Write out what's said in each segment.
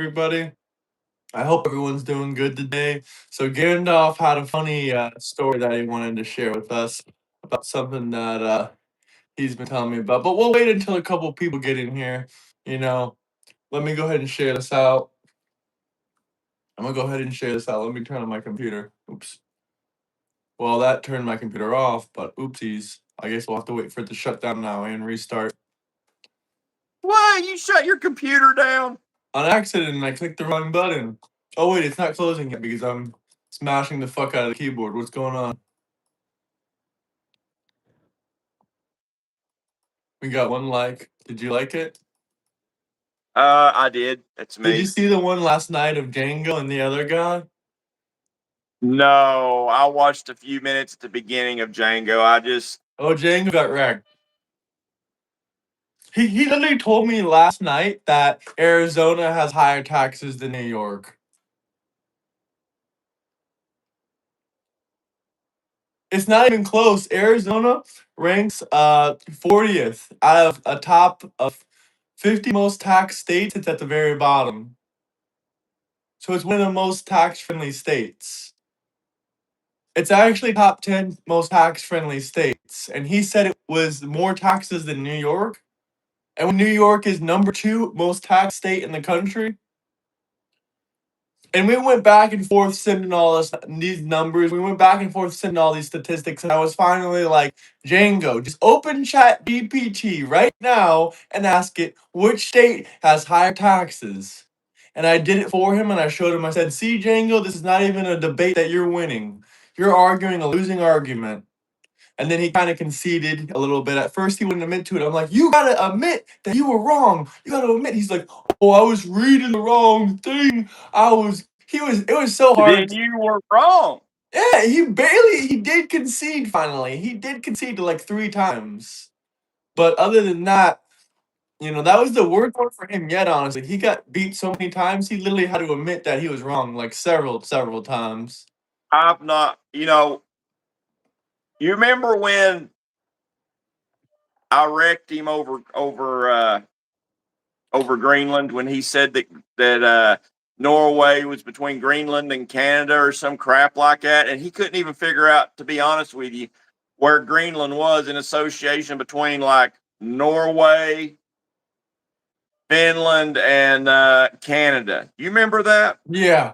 everybody? I hope everyone's doing good today. So Gandalf had a funny story that he wanted to share with us about something that he's been telling me about. But we'll wait until a couple people get in here. You know, let me go ahead and share this out. I'm gonna go ahead and share this out. Let me turn on my computer. Oops. Well, that turned my computer off, but oopsies. I guess we'll have to wait for it to shut down now and restart. Why you shut your computer down? On accident, I clicked the wrong button. Oh wait, it's not closing yet because I'm smashing the fuck out of the keyboard. What's going on? We got one like. Did you like it? I did. That's Did you me. see the one last night of Django and the other guy? No, I watched a few minutes at the beginning of Django. Oh, Django got wrecked. He literally told me last night that Arizona has higher taxes than New York. It's not even close. Arizona ranks 40th out of a top of 50 most taxed states. It's at the very bottom. So it's one of the most tax friendly states. It's actually top 10 most tax friendly states. And he said it was more taxes than New York. And when New York is number 2 most taxed state in the country. And we went back and forth sending all these numbers. We went back and forth sending all these statistics. And I was finally like, Django, just open Chat GPT right now and ask it which state has higher taxes. And I did it for him and I showed him, I said, see, Django, this is not even a debate that you're winning. You're arguing a losing argument. And then he kind of conceded a little bit. At first, he wouldn't admit to it. I'm like, you gotta admit that you were wrong. You gotta admit. He's like, oh, I was reading the wrong thing. It was so then hard. you were wrong. Yeah, he did concede finally. He did concede like 3 times. But other than that, that was the worst one for him yet, honestly. He got beat so many times, he literally had to admit that he was wrong like several times. I've not. You remember when I wrecked him over Greenland when he said that Norway was between Greenland and Canada or some crap like that, and he couldn't even figure out, to be honest with you, where Greenland was in association between like Norway, Finland, and Canada. You remember that? Yeah.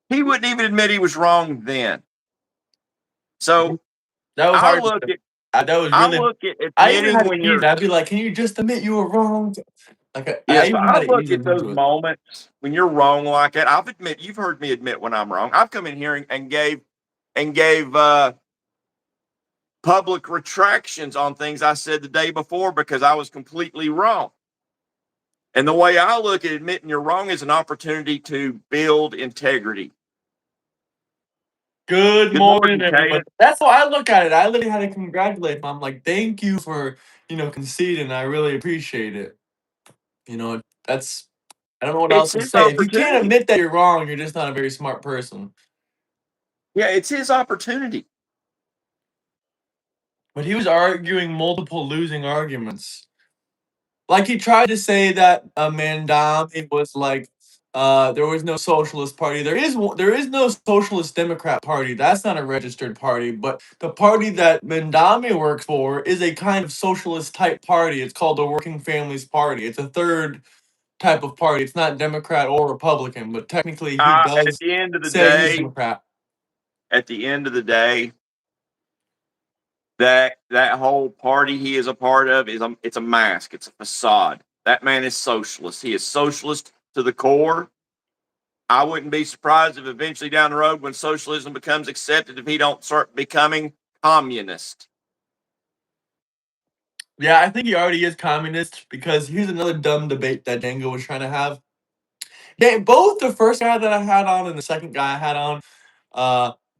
He wouldn't even admit he was wrong then. So That was I hard. look at That was I really. look at I even admitting had to when ease you're it. I'd be like, "Can you just admit you were wrong?" I so even I had to look ease at him those into it. moments when you're wrong like that. You've heard me admit when I'm wrong. I've come in here and gave public retractions on things I said the day before because I was completely wrong. And the way I look at admitting you're wrong is an opportunity to build integrity. Good Good morning, morning, everybody. Caden. That's how I look at it. I literally had to congratulate him. I'm like, "Thank you for conceding. I really appreciate it." That's I don't know what else It's to his say. If you can't opportunity. admit that you're wrong, you're just not a very smart person. Yeah, it's his opportunity. But he was arguing multiple losing arguments. Like he tried to say that Mandami was like there was no socialist party. There is no socialist Democrat party. That's not a registered party. But the party that Mandami works for is a kind of socialist type party. It's called the Working Families Party. It's a third type of party. It's not Democrat or Republican, but technically he At does the end of the say he's day, Democrat. at the end of the day, that whole party he is a part of it's a mask. It's a facade. That man is socialist. He is socialist to the core. I wouldn't be surprised if eventually down the road, when socialism becomes accepted, if he don't start becoming communist. Yeah, I think he already is communist because here's another dumb debate that Django was trying to have. Both the first guy that I had on and the second guy I had on,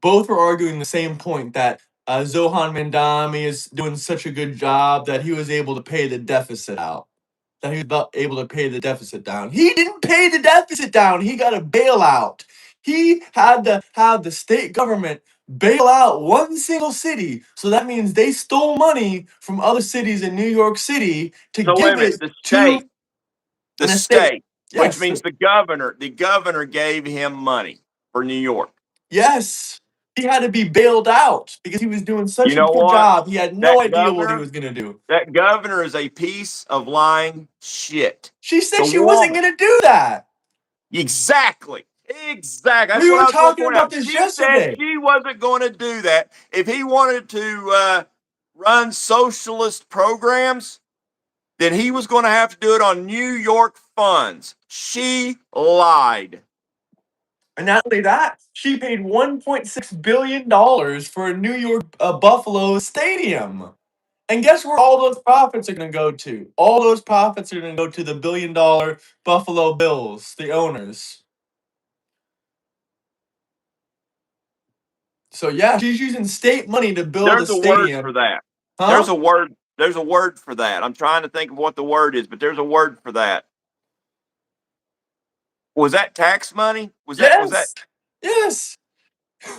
both were arguing the same point that Zohan Mandami is doing such a good job that he was able to pay the deficit out. That he was able to pay the deficit down. He didn't pay the deficit down. He got a bailout. He had to have the state government bail out one single city. So that means they stole money from other cities in New York City to So wait a give minute, it to the an estate. state. which Yes, means the governor gave him money for New York. yes. He had to be bailed out because he was doing such You a know good what? job. He had no That idea what he governor, was going to do. that governor is a piece of lying shit. She said The she wasn't woman. going to do that. Exactly. Exactly. That's We what were I was going to talking point about out. this She said yesterday. she wasn't going to do that. If he wanted to run socialist programs, then he was going to have to do it on New York funds. She lied. And not only that, she paid $1.6 billion for a New York Buffalo stadium. And guess where all those profits are going to go to? All those profits are going to go to the $1 billion Buffalo Bills, the owners. So yeah, she's using state money to build a There's a word for stadium. that. Huh? There's a word. There's a word for that. I'm trying to think of what the word is, but there's a word for that. Was that tax money? Was that? Yes. Yes.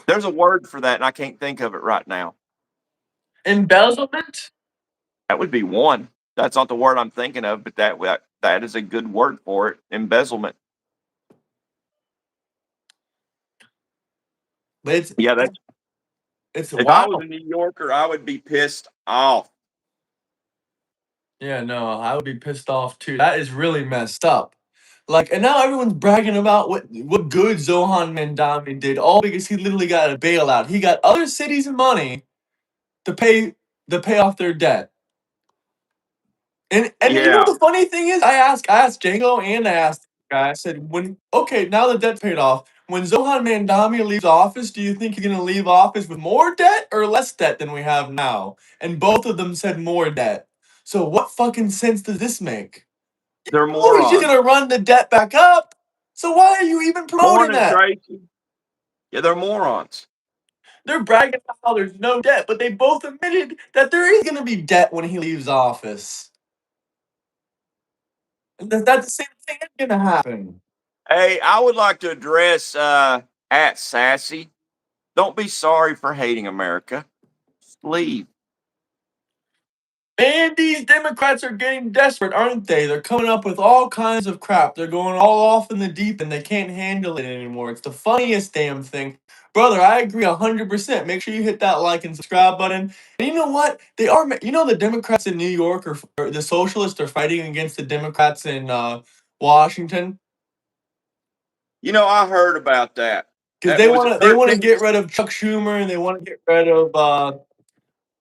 There's a word for that, and I can't think of it right now. Embezzlement? That would be one. That's not the word I'm thinking of, but that is a good word for it. Embezzlement. But Yeah, that's. it's If I was wild. a New Yorker, I would be pissed off. Yeah, no, I would be pissed off too. That is really messed up. Like, and now everyone's bragging about what good Zohan Mandami did, all because he literally got a bailout. He got other cities' money to pay off their debt. And you know Yeah, what the funny thing is? I asked Django and I asked the guy. I said, now the debt's paid off. When Zohan Mandami leaves office, do you think he's gonna leave office with more debt or less debt than we have now? And both of them said more debt. So what fucking sense does this make? they're Oh, he's just morons. gonna run the debt back up. So why are you even promoting Morning, that? Tracy. Yeah, they're morons. They're bragging about how there's no debt, but they both admitted that there is gonna be debt when he leaves office. And that's the same thing that's gonna happen. Hey, I would like to address at Sassy. Don't be sorry for hating America. Just leave. And these Democrats are getting desperate, aren't they? They're coming up with all kinds of crap. They're going all off in the deep and they can't handle it anymore. It's the funniest damn thing. Brother, I agree 100%. Make sure you hit that like and subscribe button. And you know what? The Democrats in New York or the socialists are fighting against the Democrats in Washington You know, I heard about that. because Was it they want to 13? get rid of Chuck Schumer and they want to get rid of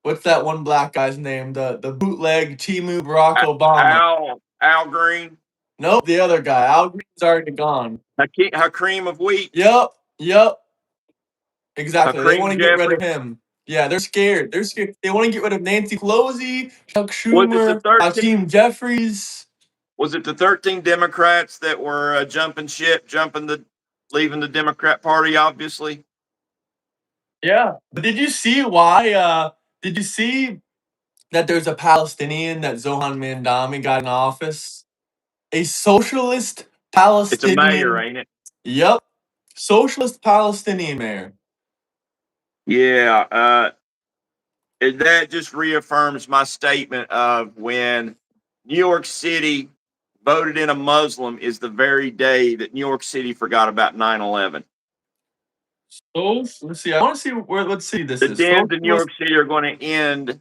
what's that one black guy's name? The bootleg Timu Barack Obama. Al Green, Nope, the other guy. Al Green's already gone. Hakeem of Wheat, Yep. Exactly. They want Hakeem to get rid of Jeffrey. him. Yeah, they're scared. They're scared. They want to get rid of Nancy Pelosi, Chuck Was it the Schumer, 13? Hakeem Jeffries. Was it the 13 Democrats that were jumping ship, leaving the Democrat Party? Obviously, Yeah. But did you see why? Did you see that there's a Palestinian that Zohan Mandami got in office? A socialist it's a mayor, Palestinian. ain't it? Yep. Socialist Palestinian mayor. Yeah. That just reaffirms my statement of when New York City voted in a Muslim is the very day that New York City forgot about 9/11. So let's see. I want to see where. Let's see. This The is Dems in New socialist. York City are going to end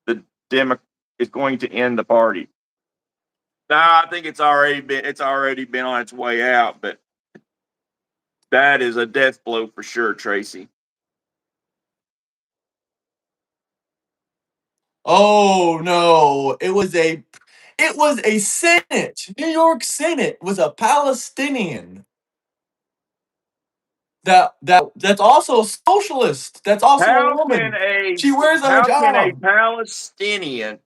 the Demo is going to end the party. Now, I think it's already been on its way out, but that is a death blow for sure, Tracy. Oh no! It was a Senate. New York Senate was a Palestinian. That's also a socialist. That's also a How can woman. a She wears a how can a hijab. Palestinian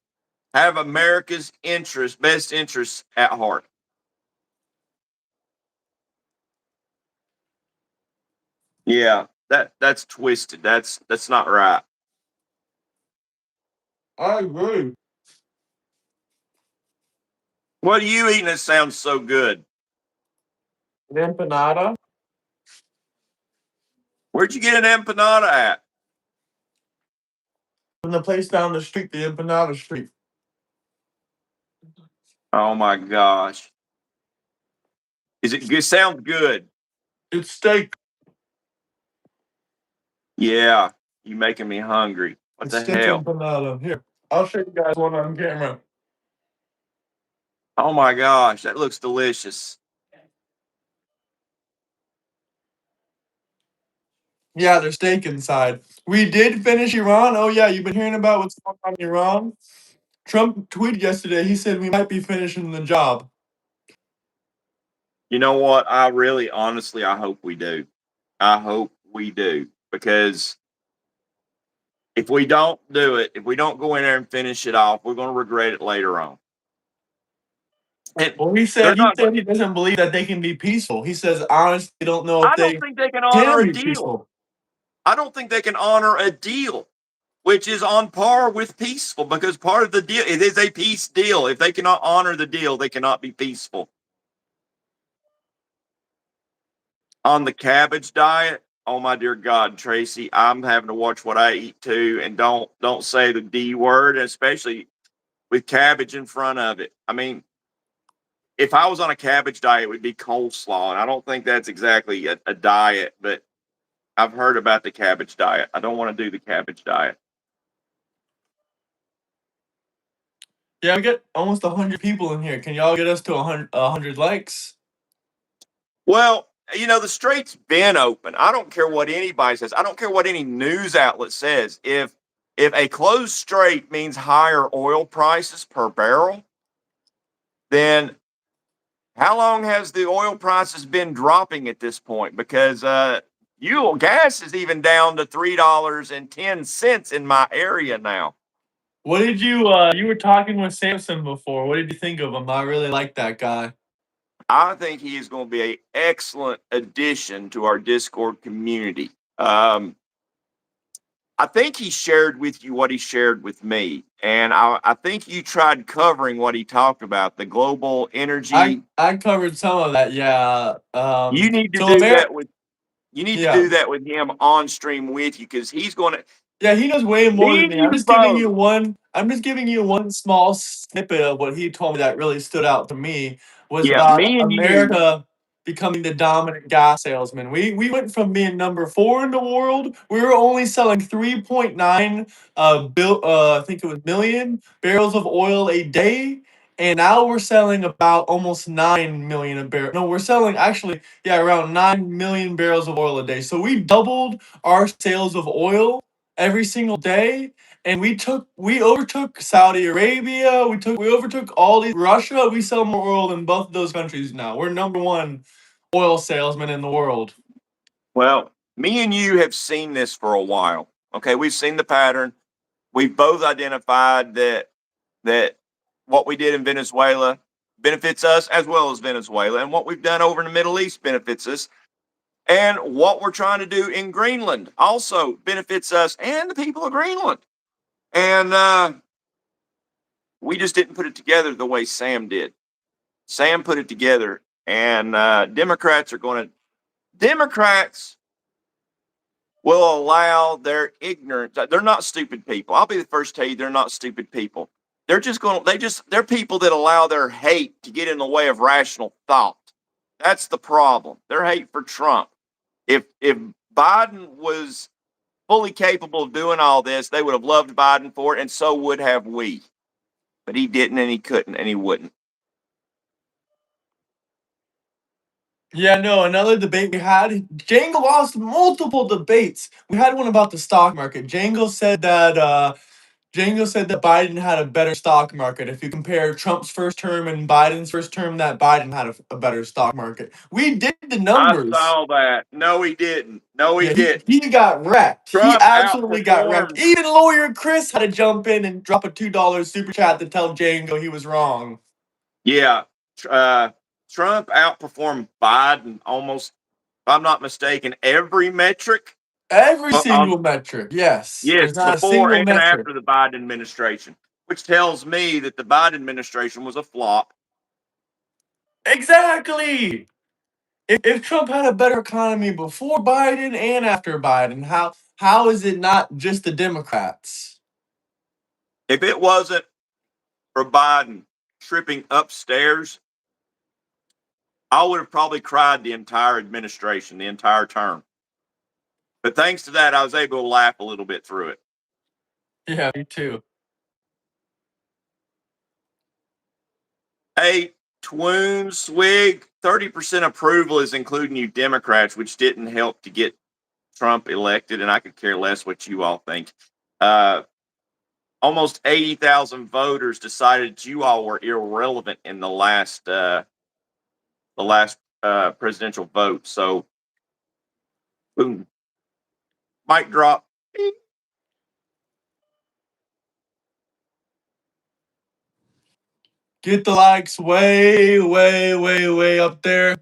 have America's best interests at heart? Yeah, that's twisted. That's not right. I agree. What are you eating that sounds so good? An empanada Where'd you get an empanada at? from the place down the street, the empanada street. Oh my gosh. Is it good? Sounds good. It's steak. Yeah, you making me hungry. What It's the steak hell? empanada. Here, I'll show you guys one on camera. Oh my gosh, that looks delicious. Yeah, there's steak inside. We did finish Iran. Oh yeah, you've been hearing about what's going on in Iran? Trump tweeted yesterday. He said we might be finishing the job. You know what? I really, honestly, I hope we do. I hope we do because if we don't do it, if we don't go in there and finish it off, we're going to regret it later on. And Well, he they're said he not. said he doesn't believe that they can be peaceful. He says honestly, don't know if I don't they think they can honor can a be deal. peaceful. I don't think they can honor a deal, which is on par with peaceful because part of the deal it is a peace deal. If they cannot honor the deal, they cannot be peaceful. On the cabbage diet, oh my dear God, Tracy, I'm having to watch what I eat too, and don't say the D word, especially with cabbage in front of it. I mean, if I was on a cabbage diet, it would be coleslaw, and I don't think that's exactly a diet, but I've heard about the cabbage diet. I don't want to do the cabbage diet. Yeah, we get almost 100 people in here. Can y'all get us to 100 likes? Well, the strait's been open. I don't care what anybody says. I don't care what any news outlet says. If a closed strait means higher oil prices per barrel, then how long has the oil prices been dropping at this point? Because fuel gas is even down to $3.10 in my area now. What did you were talking with Samson before. What did you think of him? I really like that guy. I think he is going to be an excellent addition to our Discord community. I think he shared with you what he shared with me. And I think you tried covering what he talked about, the global energy. I covered some of that, yeah. You need to So do that with yeah. him on stream with you because he's going to Yeah, he knows way more me than and me. you both. I'm just giving you one small snippet of what he told me that really stood out to me was Yeah, about me and you. America becoming the dominant gas salesman. We went from being number 4 in the world. We were only selling 3.9 I think it was million barrels of oil a day. And now we're selling about almost 9 million a barrel. No, we're selling actually, yeah, around 9 million barrels of oil a day. So we doubled our sales of oil every single day, and we overtook Saudi Arabia. We overtook all these Russia. We sell more oil than both of those countries now. We're number one oil salesman in the world. Well, me and you have seen this for a while. Okay, we've seen the pattern. We've both identified that what we did in Venezuela benefits us as well as Venezuela, and what we've done over in the Middle East benefits us. And what we're trying to do in Greenland also benefits us and the people of Greenland. And we just didn't put it together the way Sam did. Sam put it together, and Democrats will allow their ignorance. They're not stupid people. I'll be the first to tell you they're not stupid people. They're people that allow their hate to get in the way of rational thought. That's the problem. Their hate for Trump. If Biden was fully capable of doing all this, they would have loved Biden for it, and so would have we. But he didn't, and he couldn't, and he wouldn't. Yeah, no, another debate we had. Django lost multiple debates. We had one about the stock market. Django said that Biden had a better stock market. If you compare Trump's first term and Biden's first term, that Biden had a better stock market. We did the I numbers. saw that. No, he didn't. No, he Yeah, didn't. he got wrecked. He Trump absolutely got wrecked. outperformed. Even lawyer Chris had to jump in and drop a $2 super chat to tell Django he was wrong. Yeah, Trump outperformed Biden almost, if I'm not mistaken, every metric. Every On single metric, yes. Yes, There's not a before single and metric. after the Biden administration, which tells me that the Biden administration was a flop. Exactly. If Trump had a better economy before Biden and after Biden, how is it not just the Democrats? If it wasn't for Biden tripping upstairs I would have probably cried the entire administration, the entire term. But thanks to that, I was able to laugh a little bit through it. Yeah, me too. Hey, Twoon Swig, 30% approval is including you Democrats, which didn't help to get Trump elected, and I could care less what you all think. Almost 80,000 voters decided you all were irrelevant in the last presidential vote. So, boom, mic drop. Get the likes way, way, way, way up there.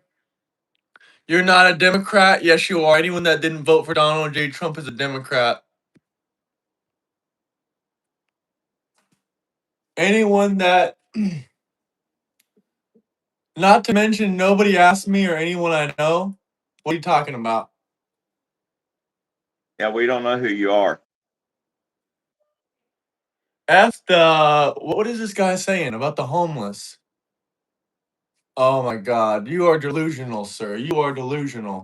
You're not a Democrat? Yes, you are. Anyone that didn't vote for Donald J. Trump is a Democrat. Anyone that, not to mention, nobody asked me or anyone I know. What are you talking about? Yeah, we don't know who you are. F the, what is this guy saying about the homeless? Oh my God, you are delusional, sir. You are delusional.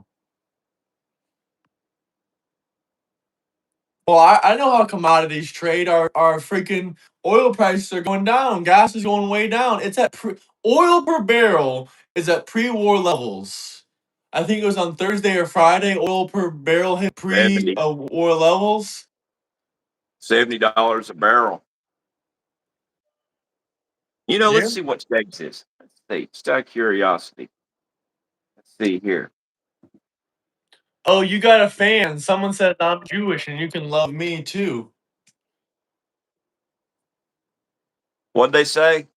Well, I know how commodities trade. Our freaking oil prices are going down. Gas is going way down. It's at oil per barrel is at pre-war levels. I think it was on Thursday or Friday. Oil per barrel hit 70 war levels. $70 a barrel. You know, Yeah. let's see what Texas. Let's see, just out of curiosity. Let's see here. Oh, you got a fan. Someone said I'm Jewish and you can love me too. What'd they say?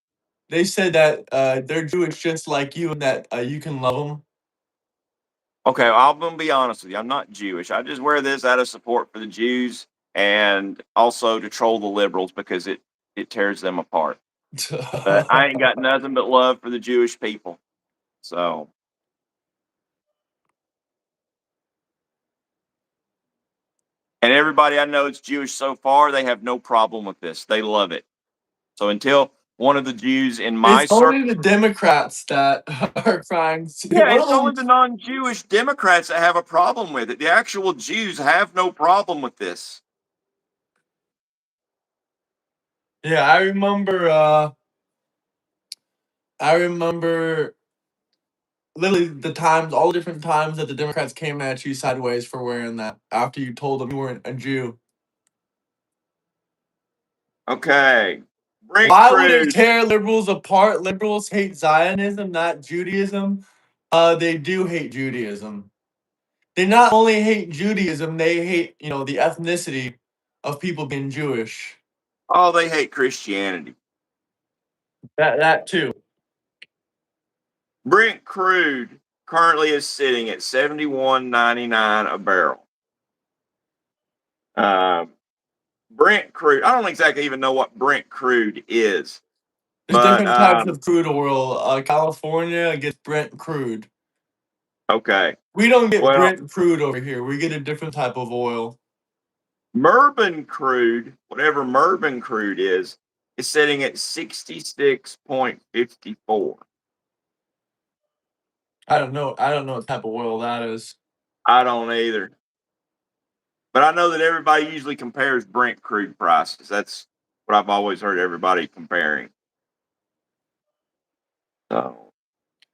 They said that they're Jewish just like you and that you can love them. Okay, well, I'm gonna be honest with you. I'm not Jewish. I just wear this out of support for the Jews and also to troll the liberals because it tears them apart. But I ain't got nothing but love for the Jewish people. So, and everybody I know that's Jewish so far, they have no problem with this. They love it. So until one of the Jews in my It's only circle, the Democrats that are trying to. yeah, One of it's only them, the non-Jewish Democrats that have a problem with it. The actual Jews have no problem with this. yeah, I remember literally the times, all the different times that the Democrats came at you sideways for wearing that after you told them you weren't a Jew. Okay, Brent Why would it Cruz. tear liberals apart? Liberals hate Zionism, not Judaism. They do hate Judaism. They not only hate Judaism, they hate, the ethnicity of people being Jewish. Oh, they hate Christianity. That too. Brent crude currently is sitting at $71.99 a barrel. Brent crude. I don't exactly even know what Brent crude is, There's but different types of crude oil. California gets Brent crude. okay. We don't get Well, Brent crude over here. We get a different type of oil. Murban crude, whatever Murban crude is sitting at 66.54. I don't know. I don't know what type of oil that is. I don't either. But I know that everybody usually compares Brent crude prices. That's what I've always heard everybody comparing. So,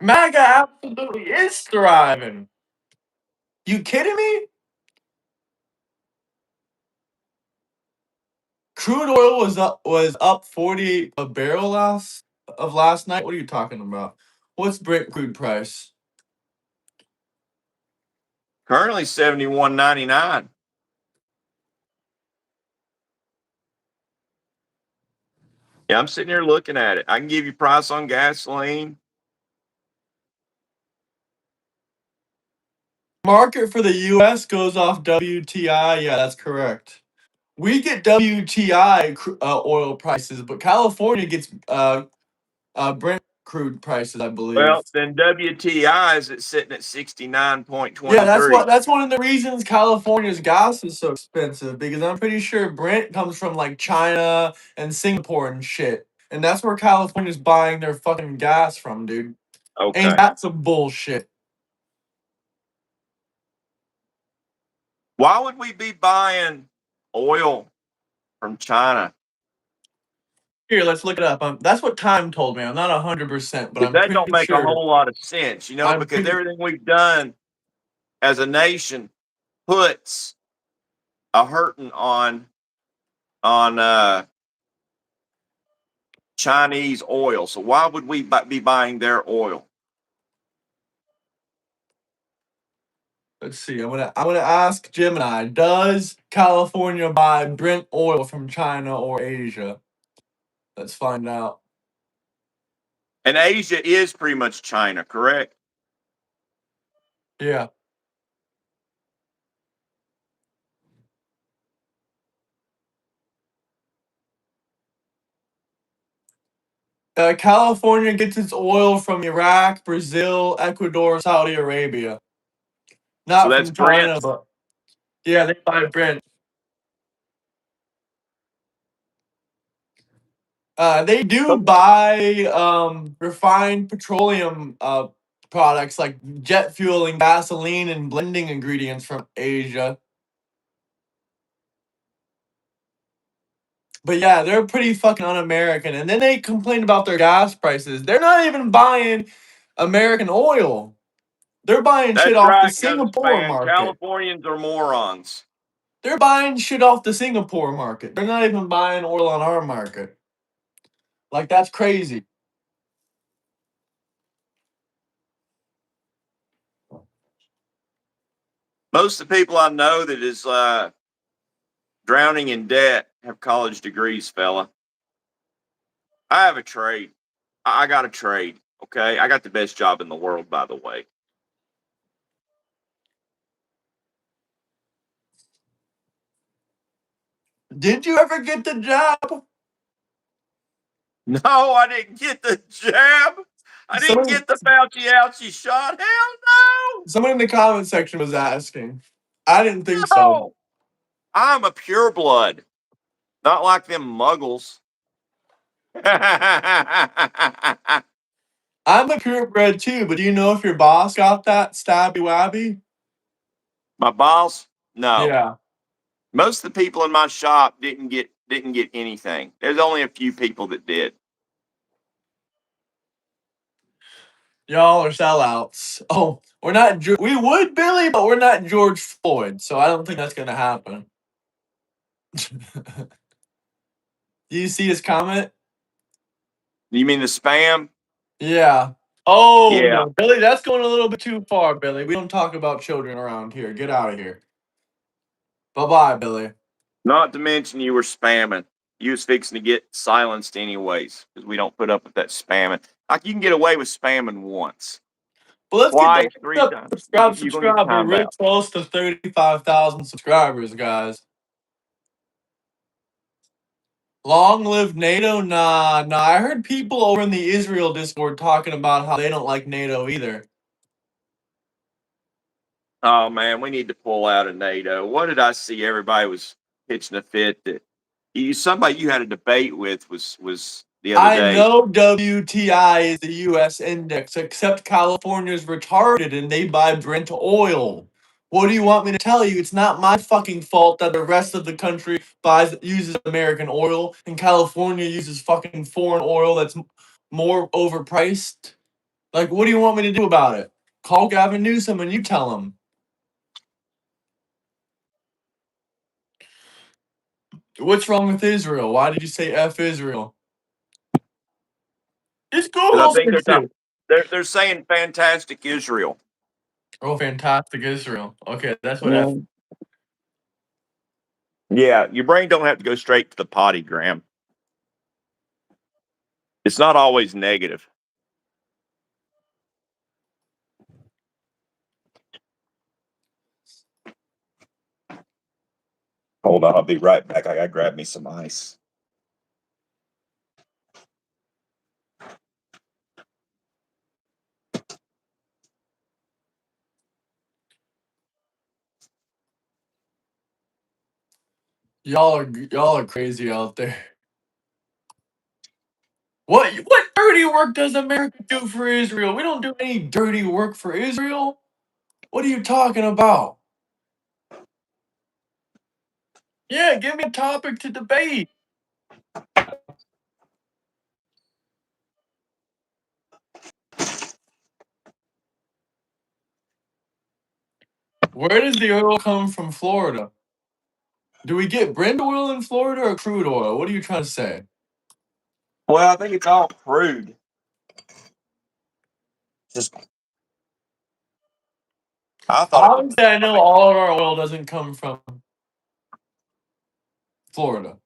MAGA absolutely is thriving. You kidding me? Crude oil was up 48 a barrel last night. What are you talking about? What's Brent crude price? currently 71.99. Yeah, I'm sitting here looking at it. I can give you price on gasoline. Market for the US goes off WTI. Yeah, that's correct. We get WTI oil prices, but California gets Brent crude prices, I believe. Well, then WTI is sitting at Yeah, 69.23. that's one of the reasons California's gas is so expensive because I'm pretty sure Brent comes from like China and Singapore and shit. And that's where California's buying their fucking gas from, dude. Okay. Ain't that some bullshit? Why would we be buying oil from China? Here, let's look it up. That's what Time told me. I'm not 100%, but But I'm that don't pretty make a sure. whole lot of sense, you know, I'm because pretty. everything we've done as a nation puts a hurting on Chinese oil. So why would we be buying their oil? Let's see. I'm gonna ask Gemini. Does California buy Brent oil from China or Asia? Let's find out. And Asia is pretty much China, correct? Yeah. California gets its oil from Iraq, Brazil, Ecuador, Saudi Arabia. So Not that's from Brent. China, but yeah, they buy Brent. They do buy refined petroleum products like jet fuel and gasoline and blending ingredients from Asia. But yeah, they're pretty fucking un-American. And then they complain about their gas prices. They're not even buying American oil. They're buying shit That's off the right, Ghost Singapore man. market. Californians are morons. They're buying shit off the Singapore market. They're not even buying oil on our market. Like, that's crazy. Most of the people I know that is drowning in debt have college degrees, fella. I have a trade. I got a trade. Okay. I got the best job in the world, by the way. Did you ever get the job? No, I didn't get the jab. I didn't Someone, get the Fauci ouchie shot. Hell someone in the comment section was asking. I didn't think no. so. No. I'm a pureblood, not like them muggles. I'm a purebred too, but do you know if your boss got that stabby wabby? My boss, no. Yeah. Most of the people in my shop didn't get anything. There's only a few people that did. Y'all are sellouts. Oh, we're not. We would, Billy, but we're not George Floyd, so I don't think that's gonna happen. Do you see his comment? You mean the spam? Yeah. Oh Yeah. no, Billy, that's going a little bit too far, Billy. We don't talk about children around here. Get out of here. Bye bye, Billy. Not to mention you were spamming. You was fixing to get silenced anyways because we don't put up with that spamming. Like you can get away with spamming once, But let's get twice, the three times. You're gonna get subscribe. We're timed really out. close to 35,000 subscribers, guys. Long live NATO? Nah. I heard people over in the Israel Discord talking about how they don't like NATO either. Oh man, we need to pull out of NATO. What did I see? Everybody was pitching a fit that somebody you had a debate with was the other I day. know WTI is the U.S. index, except California's retarded and they buy Brent oil. What do you want me to tell you? It's not my fucking fault that the rest of the country uses American oil and California uses fucking foreign oil that's more overpriced. Like, what do you want me to do about it? Call Gavin Newsom and you tell him. What's wrong with Israel? Why did you say F Israel? It's Because I Google think fixed it. they're saying fantastic Israel. Oh, fantastic Israel. Okay, that's what F. Mm. Yeah, your brain don't have to go straight to the potty, Graham. It's not always negative. Hold on, I'll be right back. I gotta grab me some ice. Y'all are crazy out there. What dirty work does America do for Israel? We don't do any dirty work for Israel. What are you talking about? Yeah, give me a topic to debate. Where does the oil come from Florida? Do we get Brent oil in Florida or crude oil? What are you trying to say? Well, I think it's all crude. Just I thought it was. Obviously, I know all of our oil doesn't come from Florida.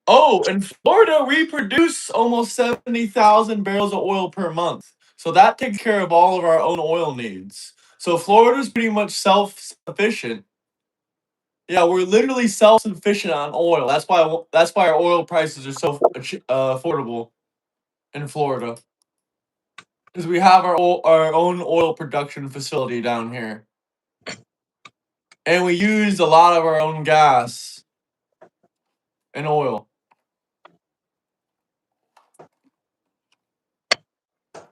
Oh, in Florida, we produce almost 70,000 barrels of oil per month. So that takes care of all of our own oil needs. So Florida's pretty much self-sufficient. Yeah, we're literally self-sufficient on oil. That's why our oil prices are so affordable in Florida. Because we have our own oil production facility down here. And we use a lot of our own gas and oil.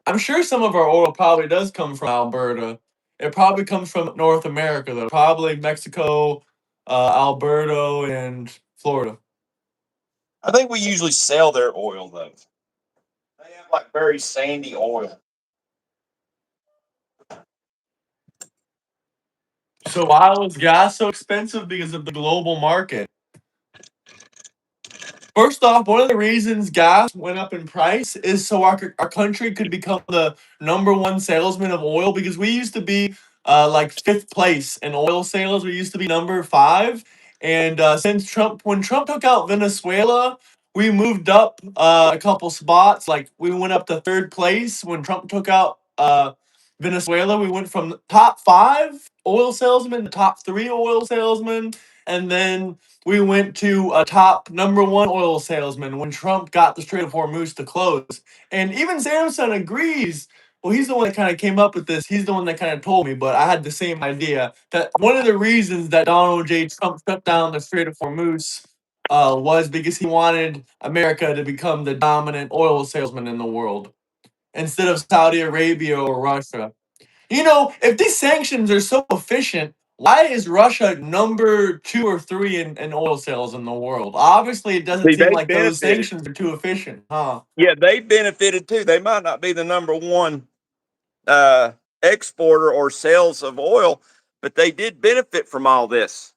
I'm sure some of our oil probably does come from Alberta. It probably comes from North America, though. Probably Mexico, Alberta, and Florida. I think we usually sell their oil though. They have like very sandy oil. So why was gas so expensive? Because of the global market. First off, one of the reasons gas went up in price is so our country could become the #1 salesman of oil, because we used to be like 5th place in oil sales. We used to be #5. And when Trump took out Venezuela, we moved up a couple spots. Like we went up to 3rd place when Trump took out Venezuela. We went from top 5 oil salesmen to top 3 oil salesmen. And then we went to a top #1 oil salesman when Trump got the Strait of Hormuz to close. And even Samson agrees. Well, he's the one that kind of came up with this. He's the one that kind of told me, but I had the same idea that one of the reasons that Donald J. Trump shut down the Strait of Hormuz was because he wanted America to become the dominant oil salesman in the world instead of Saudi Arabia or Russia. You know, if these sanctions are so efficient, why is Russia #2 or 3 in oil sales in the world? Obviously, it doesn't See, seem they like those benefited. sanctions are too efficient, huh? Yeah, they benefited too. They might not be the #1 exporter or sales of oil, but they did benefit from all this.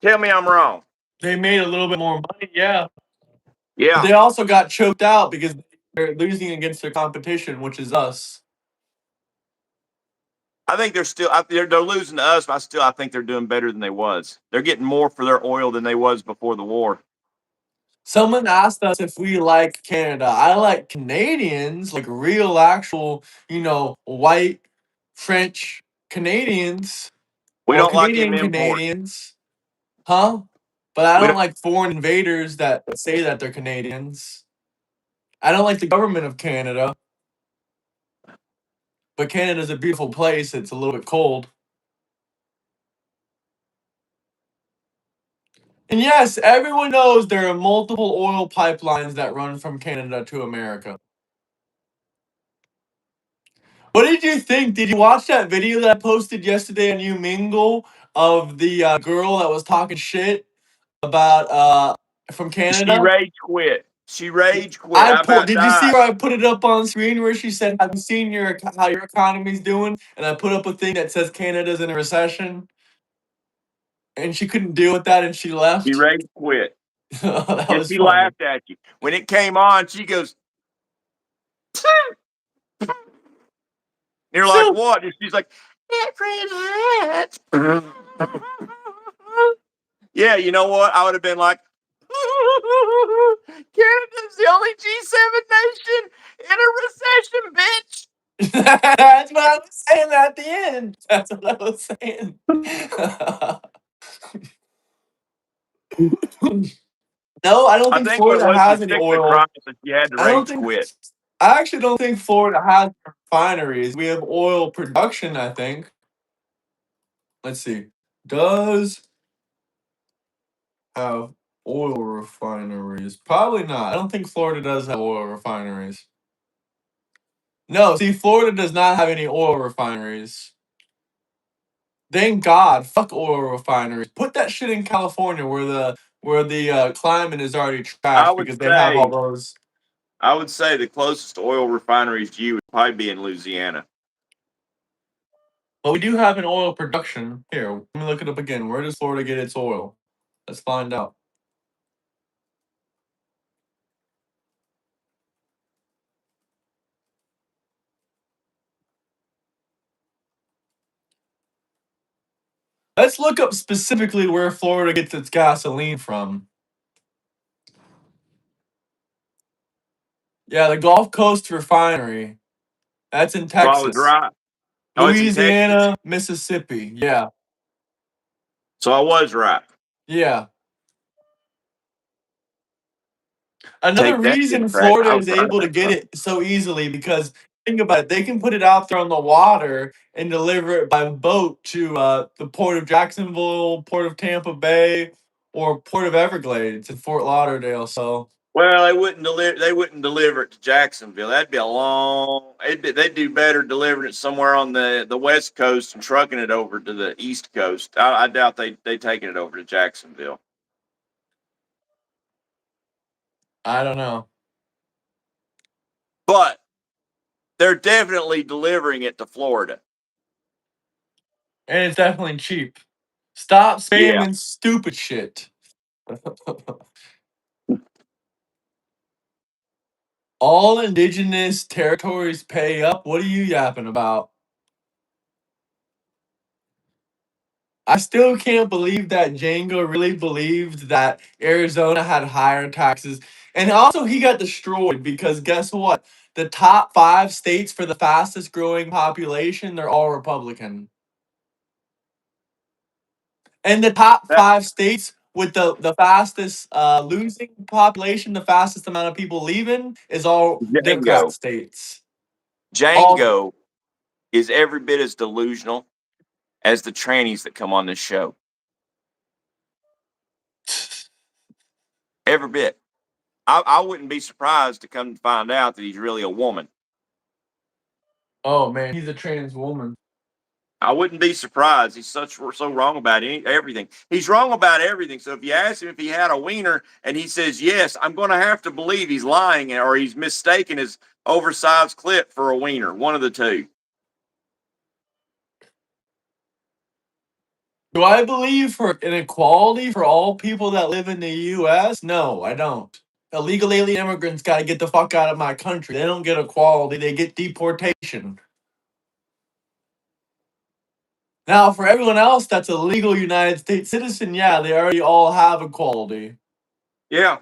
Tell me I'm wrong. They made a little bit more money, yeah. But Yeah, they also got choked out because they're losing against their competition, which is us. I think they're still they're losing to us, but I think they're doing better than they was. They're getting more for their oil than they was before the war. Someone asked us if we like Canada. I like Canadians, like real, actual, white French Canadians We or don't like them Canadian imports. Canadians. Huh? But I We don't don't. like foreign invaders that say that they're Canadians. I don't like the government of Canada. But Canada's a beautiful place. It's a little bit cold. And yes, everyone knows there are multiple oil pipelines that run from Canada to America. What did you think? Did you watch that video that I posted yesterday on Umingle of the girl that was talking shit about from She Canada? rage quit. She rage quit. I about Did you see died. where I put it up on screen where she said, "Have you seen how your economy's doing?" And I put up a thing that says Canada's in a recession, and she couldn't deal with that, and she She left. rage quit. That And was she funny. laughed at you. When it came on, she goes, you're like, So what? And she's like, yeah, you know what? I would have been like, Canada's the only G7 nation in a recession, bitch. that's what I was saying at the end. That's what I was saying. No, I don't I think think what it Florida was, has she's any sick of the oil. crisis and she had to I don't rage think. quit. I actually don't think Florida has refineries. We have oil production, I think. Let's see. Does have oil refineries? Probably not. I don't think Florida does have oil refineries. No, see, Florida does not have any oil refineries. Thank God. Fuck oil refineries. Put that shit in California where the climate is already I trash would because they have all say, those. I would say the closest oil refineries to you would probably be in Louisiana. But we do have an oil production. Here, let me look it up again. Where does Florida get its oil? Let's find out. Let's look up specifically where Florida gets its gasoline from. Yeah, the Gulf Coast Refinery. That's in So I was Texas. right. Oh, it's in Texas. Louisiana, Mississippi. Yeah. So I was right. Yeah. Another Take that, reason Democrat. Florida I was is right. able to get it so easily because think about it, they can put it out there on the water and deliver it by boat to the port of Jacksonville, port of Tampa Bay, or port of Everglades in Fort Lauderdale. So Well, they wouldn't deliver. They wouldn't deliver it to Jacksonville. That'd be a long. They'd do better delivering it somewhere on the West Coast and trucking it over to the East Coast. I doubt they taking it over to Jacksonville. I don't know. But they're definitely delivering it to Florida. And it's definitely cheap. Stop Yeah. spamming stupid shit. All indigenous territories pay up. What are you yapping about? I still can't believe that Django really believed that Arizona had higher taxes. And also, he got destroyed because guess what? The top 5 states for the fastest growing population, they're all Republican. And the top That 5 states with the fastest losing population, the fastest amount of people leaving, is all Democrat Django. states. All Django is every bit as delusional as the trannies that come on this show. Every bit. I wouldn't be surprised to come to find out that he's really a woman. Oh man, he's a trans woman. I wouldn't be surprised. He's so wrong about everything. He's wrong about everything. So if you ask him if he had a wiener and he says yes, I'm going to have to believe he's lying or he's mistaken his oversized clip for a wiener. One of the two. Do I believe for inequality for all people that live in the U.S.? No, I don't. Illegal alien immigrants got to get the fuck out of my country. They don't get equality, they get deportation. Now, for everyone else that's a legal United States citizen, yeah, they already all have equality. Yeah.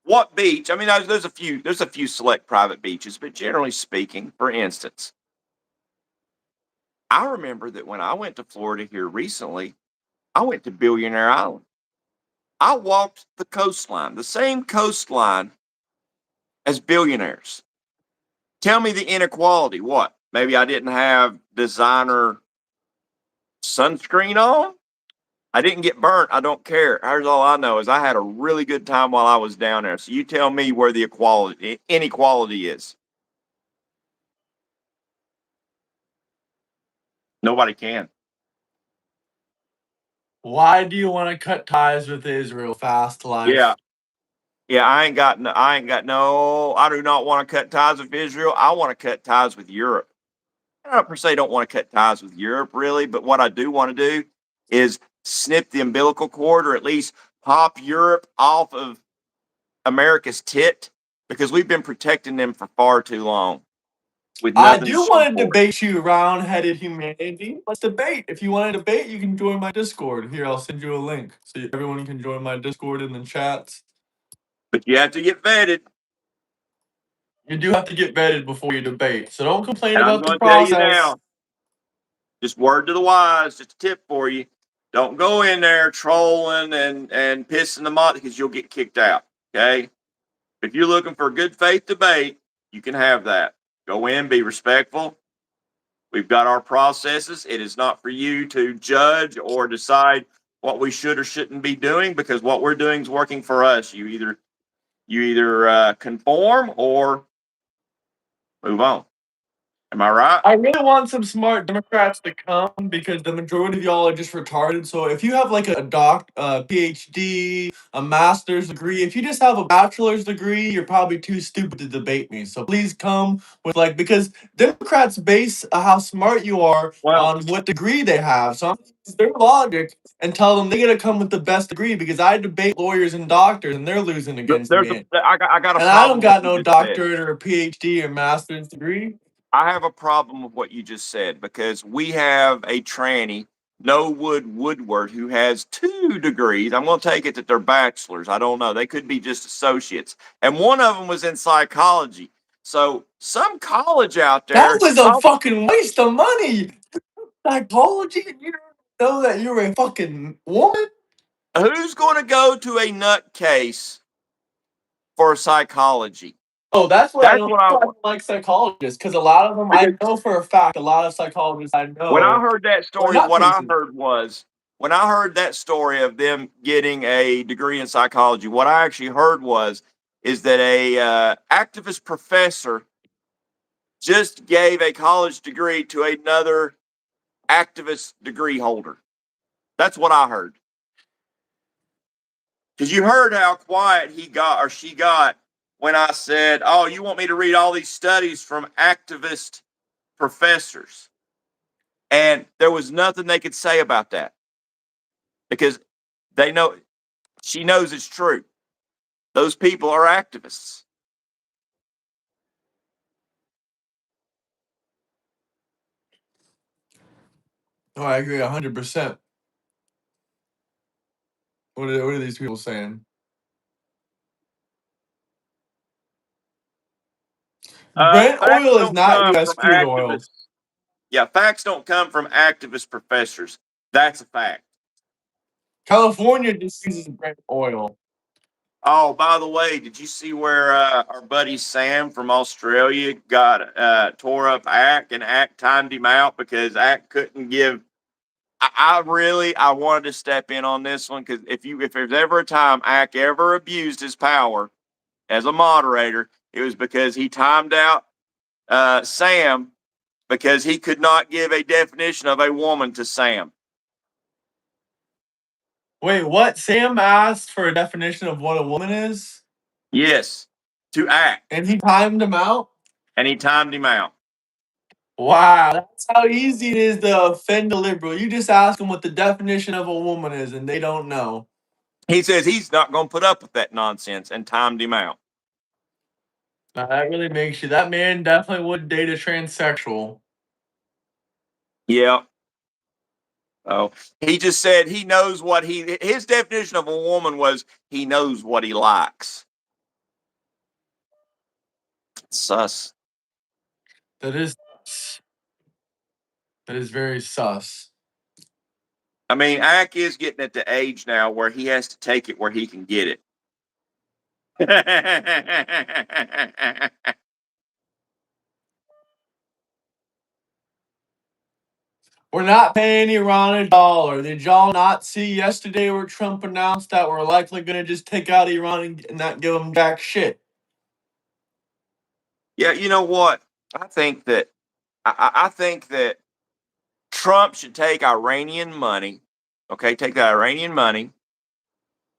What beach? I mean, there's a few select private beaches, but generally speaking, for instance, I remember that when I went to Florida here recently, I went to Billionaire Island. I walked the coastline, the same coastline as billionaires. Tell me the inequality. What? Maybe I didn't have designer sunscreen on? I didn't get burnt. I don't care. Here's all I know is I had a really good time while I was down there. So you tell me where the inequality is. Nobody can. Why do you want to cut ties with Israel, Fast Yeah. Life? Yeah, I ain't got no, I do not want to cut ties with Israel. I want to cut ties with Europe. I don't per se don't want to cut ties with Europe really, but what I do want to do is snip the umbilical cord or at least pop Europe off of America's tit because we've been protecting them for far too long with I nothing to do show want to for it. debate you, round-headed humanity. Let's debate. If you want to debate, you can join my Discord. Here, I'll send you a link so everyone can join my Discord in the chats. But you have to get vetted. You do have to get vetted before you debate, so don't complain And I'm about the going to tell you process. now, just word to the wise, just a tip for you. Don't go in there trolling and pissing them off because you'll get kicked out. Okay. If you're looking for a good faith debate, you can have that. Go in, be respectful. We've got our processes. It is not for you to judge or decide what we should or shouldn't be doing, because what we're doing is working for us. You either conform or move on. Am I right? I really want some smart Democrats to come because the majority of y'all are just retarded. So if you have like a PhD, a master's degree, if you just have a bachelor's degree, you're probably too stupid to debate me. So please come with like, because Democrats base how smart you are Well, on what degree they have. So I'm gonna use their logic and tell them they gotta come with the best degree because I debate lawyers and doctors and they're losing against me. I got a And I don't problem with got what you no just said. doctorate or a PhD or master's degree. I have a problem with what you just said because we have a tranny, No Woodward, who has 2 degrees. I'm going to take it that they're bachelors. I don't know. They could be just associates. And one of them was in psychology. So some college out That there, was a fucking waste of money. Psychology? You don't know that you're a fucking woman? who's going to go to a nutcase for psychology? Oh, that's what I That's don't, what I that's why I want. don't like psychologists, because a lot of them, I know for a fact, a lot of psychologists I When I know heard that are story, what I nutcases. heard was when I heard that story of them getting a degree in psychology, what I actually heard is that a activist professor just gave a college degree to another activist degree holder. That's what I heard. Because you heard how quiet he got or she got when I said, "Oh, you want me to read all these studies from activist professors?" And there was nothing they could say about that because they know she knows it's true. Those people are activists. Oh, I agree 100%. What are these people saying? Brent Facts oil is don't not come U.S. from crude oil. activists. Yeah, facts don't come from activist professors. That's a fact. California just uses Brent oil. Oh, by the way, did you see where our buddy Sam from Australia got tore up ACK and ACK timed him out because ACK couldn't give? I wanted to step in on this one because if there's ever a time ACK ever abused his power as a moderator, it was because he timed out Sam because he could not give a definition of a woman to Sam. Wait, what? Sam asked for a definition of what a woman is? Yes, to ACK, And he timed him out? and he timed him out. Wow, that's how easy it is to offend a liberal. You just ask them what the definition of a woman is, and they don't know. He says he's not going to put up with that nonsense and timed him out. Now, that really makes you. That man definitely would date a transsexual. Yeah. Oh, he just said he knows what his definition of a woman was he knows what he likes. Sus. That is very sus. I mean, Ike is getting at the age now where he has to take it where he can get it. We're not paying Iran $1. Did y'all not see yesterday where Trump announced that we're likely going to just take out Iran and not give them jack shit? Yeah, you know what? I think that I think that Trump should take Iranian money, okay, take that Iranian money,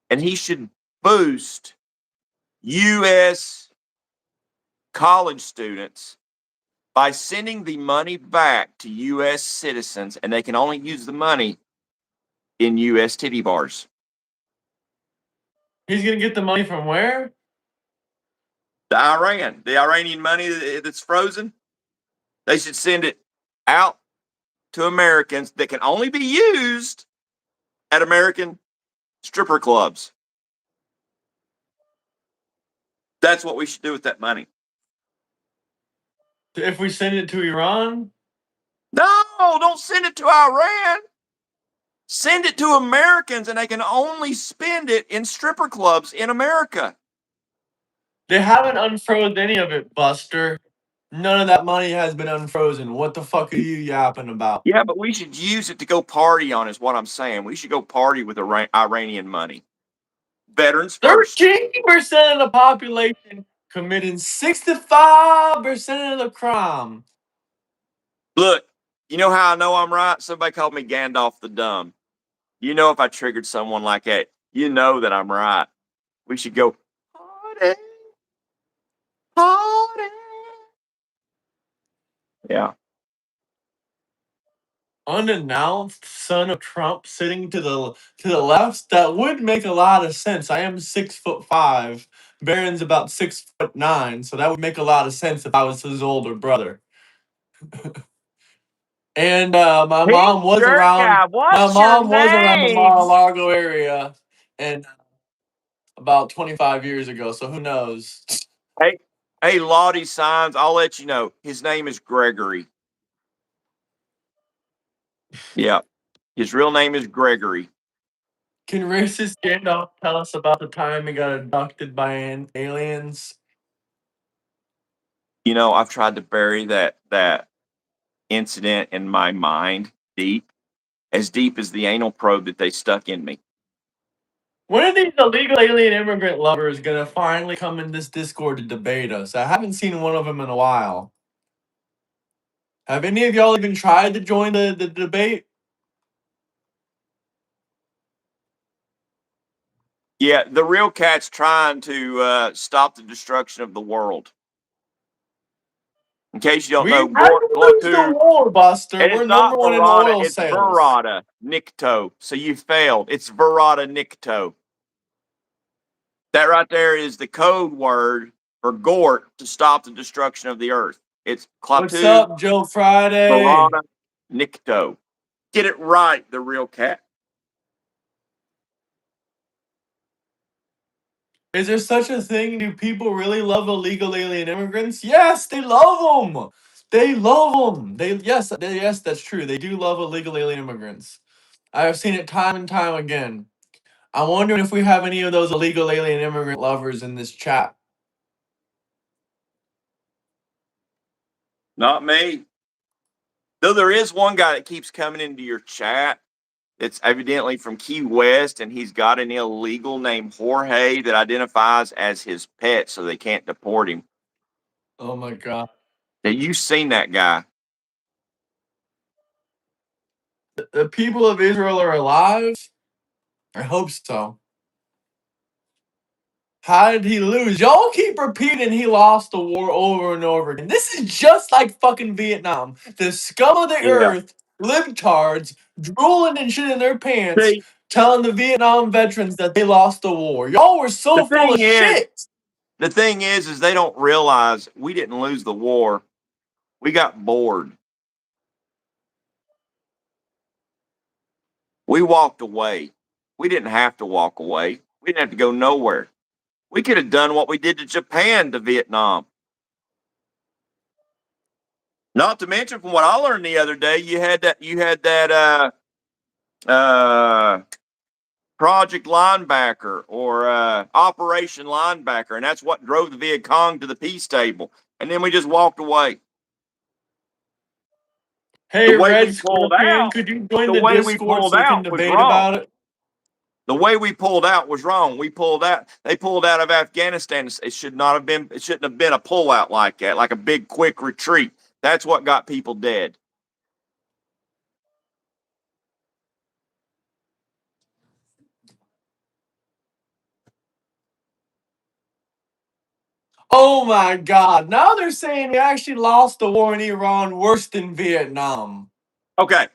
and he should boost U.S. college students by sending the money back to U.S. citizens, and they can only use the money in U.S. titty bars. He's going to get the money from where? The Iranian money that's frozen, they should send it out to Americans that can only be used at American stripper clubs. That's what we should do with that money. If we send it to Iran? No, don't send it to Iran. Send it to Americans, and they can only spend it in stripper clubs in America. They haven't unfrozen any of it, Buster. None of that money has been unfrozen. What the fuck are you yapping about? Yeah, but we should use it to go party on, is what I'm saying. We should go party with Iranian money. Veterans first. 13% of the population committing 65% of the crime. Look, you know how I know I'm right? Somebody called me Gandalf the Dumb. You know, if I triggered someone like that, you know that I'm right. We should go party, party. Yeah. Unannounced son of Trump sitting to the left. That would make a lot of sense. I am 6'5". Barron's about 6'9", so that would make a lot of sense if I was his older brother. And my Pink mom was shirt around. guy, My what's your mom was around the name? Mar-a-Lago area, and about 25 years ago. So who knows? Hey, Lottie Signs, I'll let you know. His name is Gregory. Yeah. His real name is Gregory. Can racist Gandalf tell us about the time he got abducted by aliens? You know, I've tried to bury that incident in my mind deep as the anal probe that they stuck in me. When are these illegal alien immigrant lovers gonna finally come in this Discord to debate us? I haven't seen one of them in a while. Have any of y'all even tried to join the debate? Yeah, the real cat's trying to stop the destruction of the world. In case you don't know, How did we Look lose the who, war, Buster? and We're it's not number one in the Verada, oil it's sales. Verada Nikto. So you failed. It's Verada Nikto. That right there is the code word for Gort to stop the destruction of the earth. It's What's Klaatu up, Joe Friday? Verada Nikto. Get it right, the real cat. Is there such a thing? Do people really love illegal alien immigrants? Yes, they love them. They love them. Yes, that's true. They do love illegal alien immigrants. I have seen it time and time again. I'm wondering if we have any of those illegal alien immigrant lovers in this chat. Not me. Though there is one guy that keeps coming into your chat. It's evidently from Key West, and he's got an illegal named Jorge that identifies as his pet, so they can't deport him. Oh my god. Now, you've seen that guy. The people of Israel are alive? I hope so. How did he lose? Y'all keep repeating he lost the war over and over again. This is just like fucking Vietnam. The scum of the Yeah. earth, libtards, drooling and shit in their pants, See, telling the Vietnam veterans that they lost the war. Y'all were the so full thing of is, shit. they don't realize we didn't lose the war. We got bored. We walked away. We didn't have to walk away. We didn't have to go nowhere. We could have done what we did to Japan to Vietnam. Not to mention, from what I learned the other day, you had that Project Linebacker or Operation Linebacker, and that's what drove the Viet Cong to the peace table. And then we just walked away. The Hey, way we Red pulled Scorpion, out, could you join the the way we Discord pulled so we can out was debate wrong. about it? The way we pulled out was wrong. We pulled out. They pulled out of Afghanistan. It should not have been. It shouldn't have been a pullout like that, like a big quick retreat. That's what got people dead. Oh my god. Now they're saying we actually lost the war in Iran worse than Vietnam. Okay,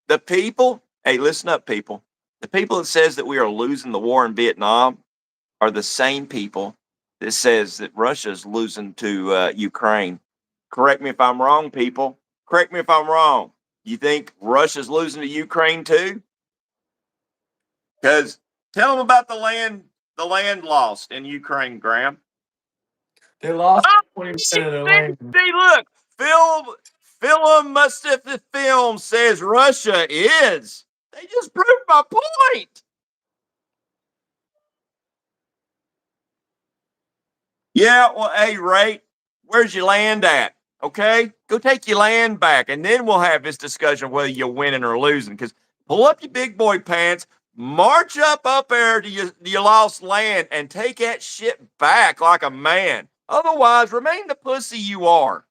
the people. Hey, listen up, people. The people that says that we are losing the war in Vietnam are the same people that says that Russia's losing to Ukraine. Correct me if I'm wrong, people. Correct me if I'm wrong. You think Russia's losing to Ukraine too? Because tell them about the land lost in Ukraine, Graham. They lost Oh, 20% of their land. see, look, Film Mustafa Film says Russia is. They just proved my point. Yeah, well, hey, Ray, where's your land at? Okay, go take your land back, and then we'll have this discussion of whether you're winning or losing. Because pull up your big boy pants, march up there to your lost land, and take that shit back like a man. Otherwise, remain the pussy you are.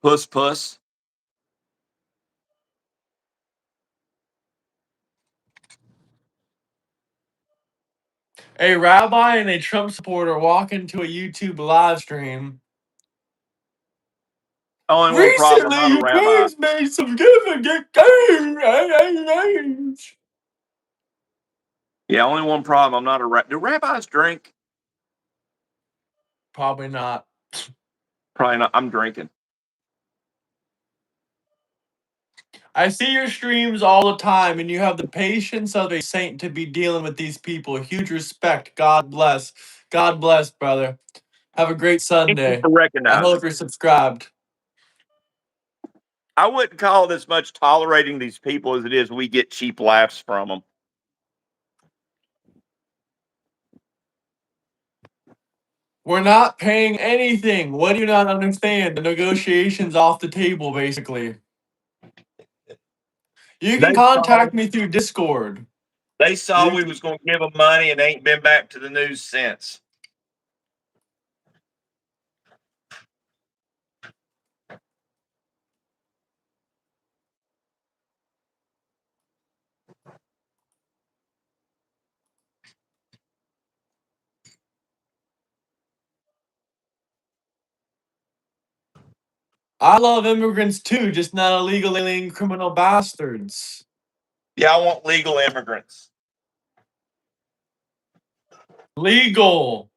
Puss. A rabbi and a Trump supporter walk into a YouTube live stream. Only one problem, I'm Recently, not a rabbi. Ukraine's made significant gains. Yeah, only one problem, I'm not a rabbi. Do rabbis drink? Probably not. Probably not. I'm drinking. I see your streams all the time, and you have the patience of a saint to be dealing with these people. Huge respect. God bless. God bless, brother. Have a great Thank you Sunday. for I recognizing. hope you're subscribed. I wouldn't call it as much tolerating these people as it is we get cheap laughs from them. We're not paying anything. What do you not understand? The negotiation's off the table, basically. You can contact me through Discord. They saw we was going to give them money and ain't been back to the news since. I love immigrants too, just not illegal alien criminal bastards. Yeah, I want legal immigrants. Legal.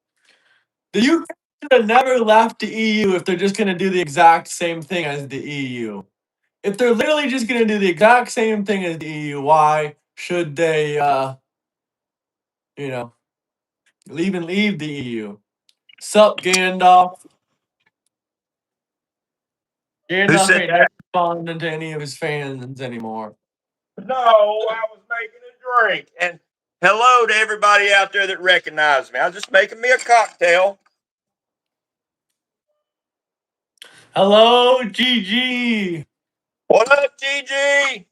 The UK should have never left the EU if they're just going to do the exact same thing as the EU. If they're literally just going to do the exact same thing as the EU, why should they, even leave the EU? Sup, Gandalf? Gandalf said ain't that? never responding to any of his fans anymore. No, I was making a drink. And hello to everybody out there that recognized me. I was just making me a cocktail. Hello, GG. What up, GG?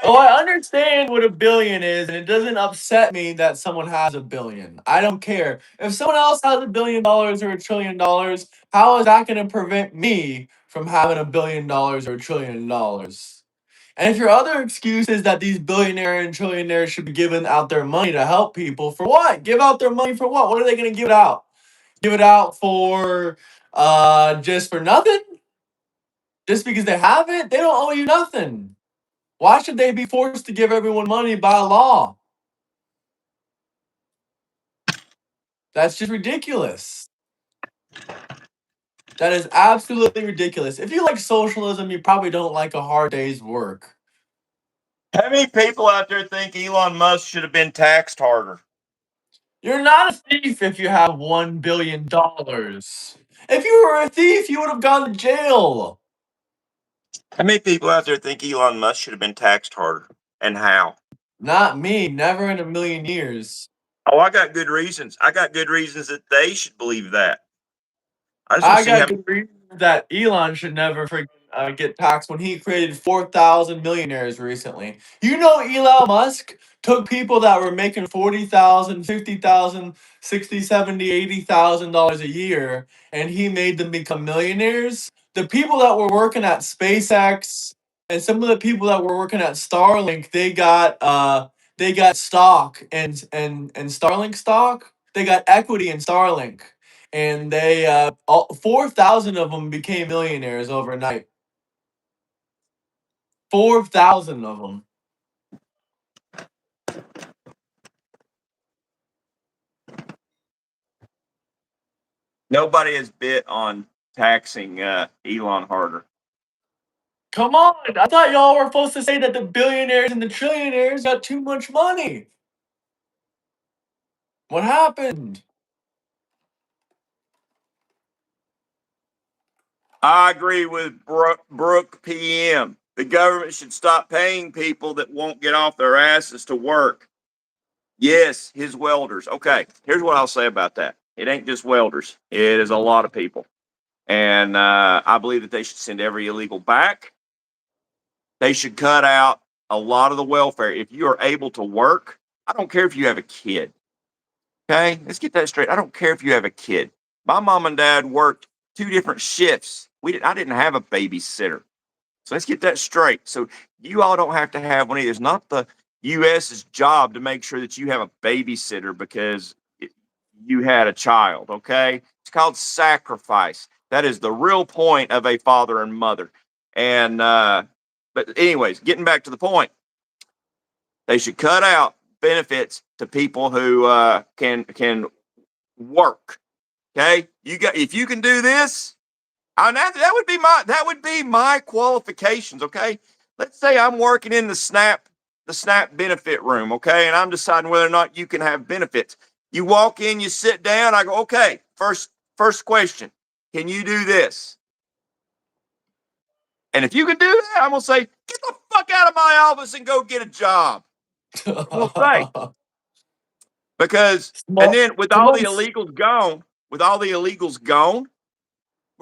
Oh, I understand what a billion is, and it doesn't upset me that someone has a billion. I don't care. If someone else has $1 billion or $1 trillion, how is that going to prevent me from having $1 billion or $1 trillion? And if your other excuse is that these billionaires and trillionaires should be giving out their money to help people, for what? Give out their money for what? What are they going to give it out? Give it out for just for nothing? Just because they have it? They don't owe you nothing. Why should they be forced to give everyone money by law? That's just ridiculous. That is absolutely ridiculous. If you like socialism, you probably don't like a hard day's work. How many people out there think Elon Musk should have been taxed harder? You're not a thief if you have $1 billion. If you were a thief, you would have gone to jail. How many people out there think Elon Musk should have been taxed harder? And how? Not me. Never in a million years. Oh, I got good reasons. I got good reasons that they should believe that. I just I want to see how got good reason that Elon should never get taxed when he created 4,000 millionaires recently. You know, Elon Musk took people that were making $40,000, $50,000, $60,000, $70,000, $80,000 a year, and he made them become millionaires. The people that were working at SpaceX and some of the people that were working at Starlink, they got stock and Starlink stock. They got equity in Starlink, and 4,000 of them became millionaires overnight. 4,000 of them. nobody has bit on taxing Elon harder. Come on, I thought y'all were supposed to say that the billionaires and the trillionaires got too much money. What happened? I agree with Brooke PM. The government should stop paying people that won't get off their asses to work. Yes, his welders. Okay, here's what I'll say about that. It ain't just welders. It is a lot of people. And I believe that they should send every illegal back. They should cut out a lot of the welfare. If you are able to work, I don't care if you have a kid. Okay, let's get that straight. I don't care if you have a kid. My mom and dad worked 2 different shifts. I didn't have a babysitter. So let's get that straight. So you all don't have to have one either. It's not the U.S.'s job to make sure that you have a babysitter because you had a child. Okay, it's called sacrifice. That is the real point of a father and mother. And but anyways, getting back to the point, they should cut out benefits to people who can work. Okay, if you can do this, that would be my qualifications. Okay, let's say I'm working in the SNAP benefit room. Okay, and I'm deciding whether or not you can have benefits. You walk in, you sit down. I go, okay. First question, can you do this? And if you can do that, I'm gonna say, get the fuck out of my office and go get a job. We'll say. Because and then with all the illegals gone, we're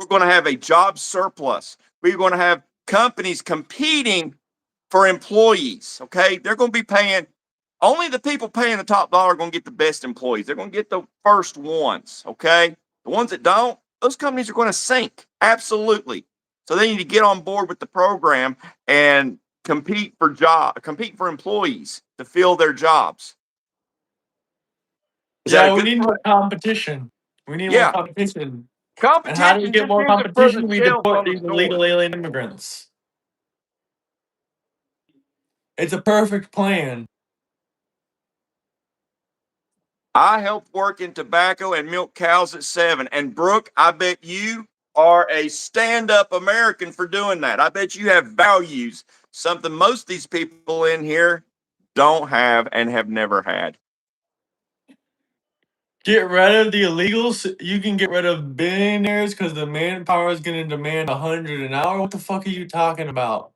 going to have a job surplus. We're going to have companies competing for employees. Okay, they're going to be paying only the people paying the top dollar are going to get the best employees. They're going to get the first ones. Okay, the ones that don't, those companies are going to sink. Absolutely. So they need to get on board with the program and compete for employees to fill their jobs. Yeah, we need more competition. We need more competition. And how do we get more competition? We deport these illegal alien immigrants. It's a perfect plan. I helped work in tobacco and milk cows at 7. And Brooke, I bet you are a stand-up American for doing that. I bet you have values, something most of these people in here don't have and have never had. Get rid of the illegals. You can get rid of billionaires because the manpower is going to demand 100 an hour. What the fuck are you talking about?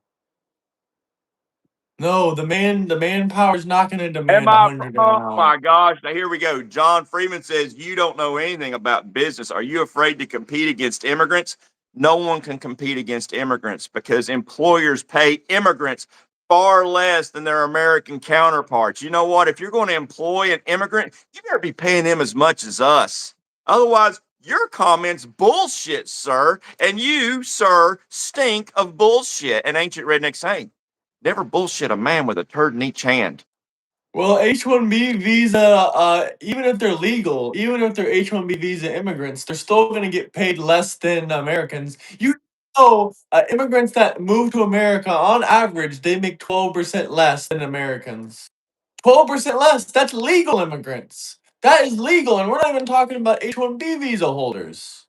No, the manpower is not going to demand 100 an hour. Oh my gosh! Now here we go. John Freeman says you don't know anything about business. Are you afraid to compete against immigrants? No one can compete against immigrants because employers pay immigrants far less than their American counterparts. You know what? If you're going to employ an immigrant, you better be paying them as much as us. Otherwise, your comments bullshit, sir. And you, sir, stink of bullshit. And ancient redneck saying, never bullshit a man with a turd in each hand. Well, H-1B visa, even if they're legal, even if they're H-1B visa immigrants, they're still going to get paid less than Americans. You know, immigrants that move to America, on average, they make 12% less than Americans. 12% less. That's legal immigrants. That is legal, and we're not even talking about H-1B visa holders.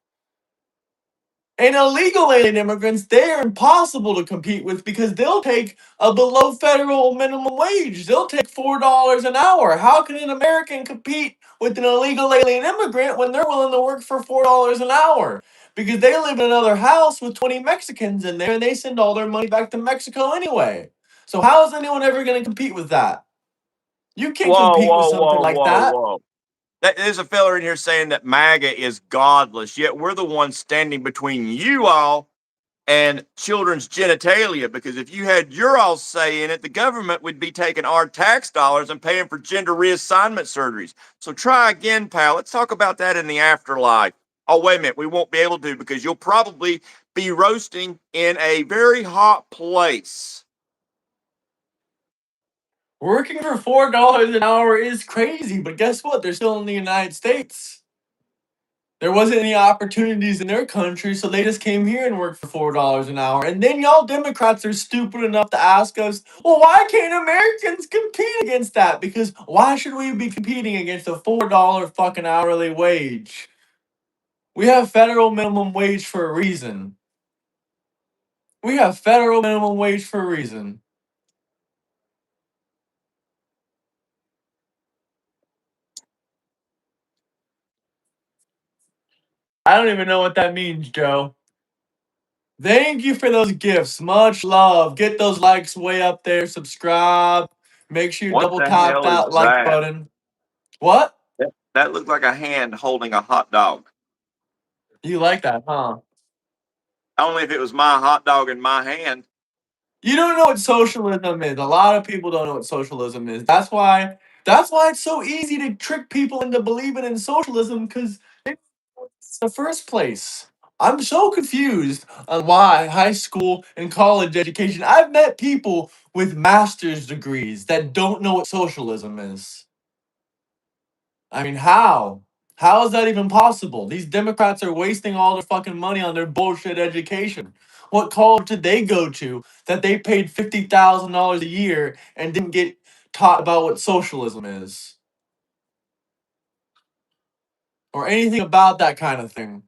And illegal alien immigrants, they are impossible to compete with because they'll take a below federal minimum wage. They'll take $4 an hour. How can an American compete with an illegal alien immigrant when they're willing to work for $4 an hour? Because they live in another house with 20 Mexicans in there and they send all their money back to Mexico anyway. So how is anyone ever going to compete with that? You can't compete with something like that. There's a fella in here saying that MAGA is godless, yet we're the ones standing between you all and children's genitalia, because if you had your all say in it, the government would be taking our tax dollars and paying for gender reassignment surgeries. So try again, pal. Let's talk about that in the afterlife. Oh, wait a minute. We won't be able to because you'll probably be roasting in a very hot place. Working for $4 an hour is crazy, but guess what? They're still in the United States. There wasn't any opportunities in their country, so they just came here and worked for $4 an hour. And then y'all Democrats are stupid enough to ask us, well, why can't Americans compete against that? Because why should we be competing against a $4 fucking hourly wage? We have federal minimum wage for a reason. We have federal minimum wage for a reason. I don't even know what that means, Joe. Thank you for those gifts. Much love. Get those likes way up there. Subscribe. Make sure you double tap that like button. What? That looked like a hand holding a hot dog. You like that, huh? Only if it was my hot dog in my hand. You don't know what socialism is. A lot of people don't know what socialism is. That's why it's so easy to trick people into believing in socialism because it's the first place. I'm so confused on why high school and college education. I've met people with master's degrees that don't know what socialism is. I mean, how? How is that even possible? These Democrats are wasting all their fucking money on their bullshit education. What college did they go to that they paid $50,000 a year and didn't get taught about what socialism is? Or anything about that kind of thing.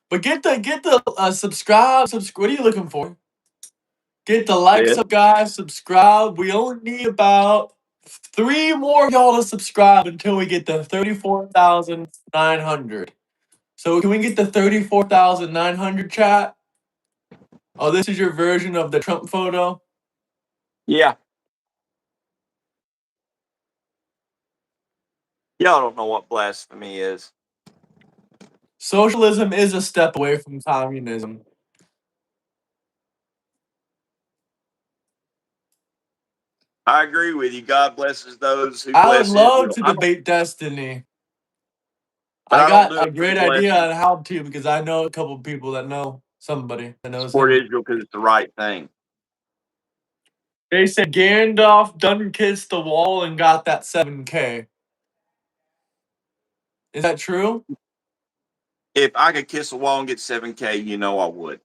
But get the subscribe. What are you looking for? Get the likes Yeah. up, guys. Subscribe. We only need about 3 more of y'all to subscribe until we get to 34,900. So can we get the 34,900 chat? Oh, this is your version of the Trump photo. Yeah. Y'all don't know what blasphemy is. Socialism is a step away from communism. I agree with you. God blesses those who I would bless love Israel. to debate Destiny. But I I don't got do a it for the great idea blessing. on how to because I know a couple people that know somebody that knows Support him. Israel because it's the right thing. They said Gandalf done kissed the wall and got that 7K. Is that true? If I could kiss a wall and get 7K, you know I would.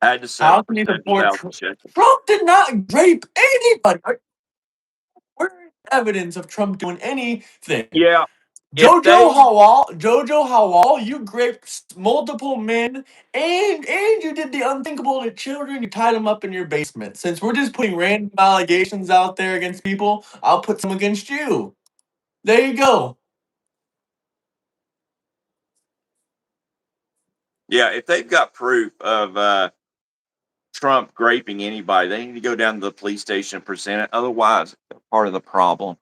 I had to settle How for can you support 70,000 Trump? shekels. Trump did not rape anybody. Where's evidence of Trump doing anything? Yeah. If they, Jojo Hawal, you raped multiple men, and you did the unthinkable to children. You tied them up in your basement. Since we're just putting random allegations out there against people, I'll put some against you. There you go. yeah, if they've got proof of Trump raping anybody, they need to go down to the police station and present it. Otherwise, they're part of the problem.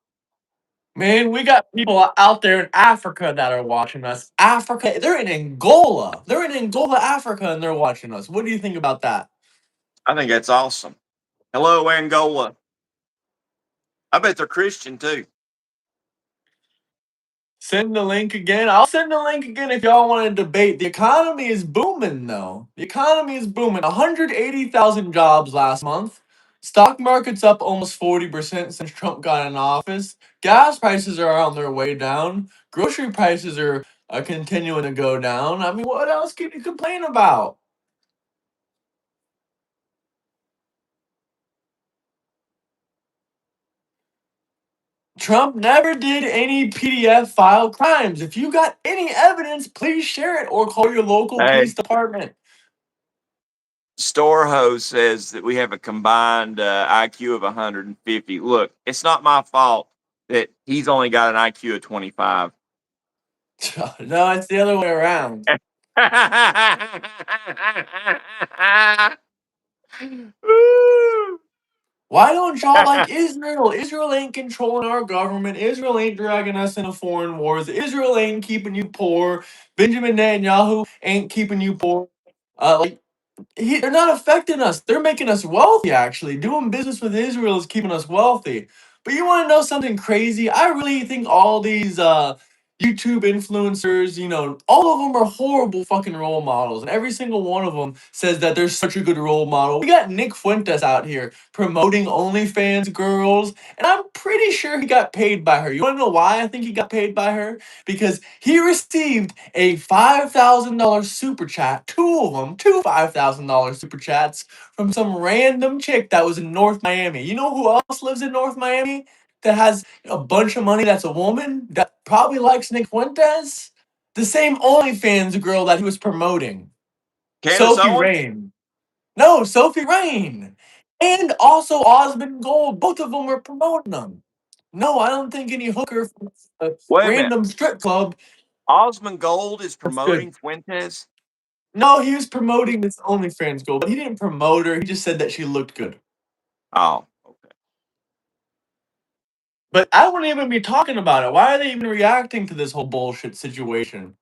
Man, we got people out there in Africa that are watching us. Africa, they're in Angola. They're in Angola, Africa, and they're watching us. What do you think about that? I think that's awesome. Hello, Angola. I bet they're Christian too. Send the link again. I'll send the link again if y'all want to debate. The economy is booming, though. The economy is booming. 180,000 jobs last month. Stock market's up almost 40% since Trump got in office. Gas prices are on their way down. Grocery prices are continuing to go down. I mean, what else can you complain about? Trump never did any PDF file crimes. If you got any evidence, please share it or call your local Hey, police department. Storeho says that we have a combined IQ of 150. Look, it's not my fault that he's only got an IQ of 25. No, it's the other way around. Why don't y'all like Israel? Israel ain't controlling our government. Israel ain't dragging us into foreign wars. Israel ain't keeping you poor. Benjamin Netanyahu ain't keeping you poor. Like they're not affecting us. They're making us wealthy, actually. Doing business with Israel is keeping us wealthy. But you want to know something crazy? I really think all these YouTube influencers, all of them are horrible fucking role models. And every single one of them says that they're such a good role model. We got Nick Fuentes out here promoting OnlyFans girls. And I'm pretty sure he got paid by her. You want to know why I think he got paid by her? Because he received a $5,000 super chat, two of them, two $5,000 super chats from some random chick that was in North Miami. You know who else lives in North Miami that has a bunch of money that's a woman that probably likes Nick Fuentes? The same OnlyFans girl that he was promoting, Candace Sophie Owens? Rain. No, Sophie Rain. And also Osmond Gold. Both of them were promoting them. No, I don't think any hooker from a Wait a minute. random strip club. Osmond Gold is That's good. promoting Fuentes. No, he was promoting this OnlyFans girl, but he didn't promote her. He just said that she looked good. Oh, okay. But I wouldn't even be talking about it. Why are they even reacting to this whole bullshit situation?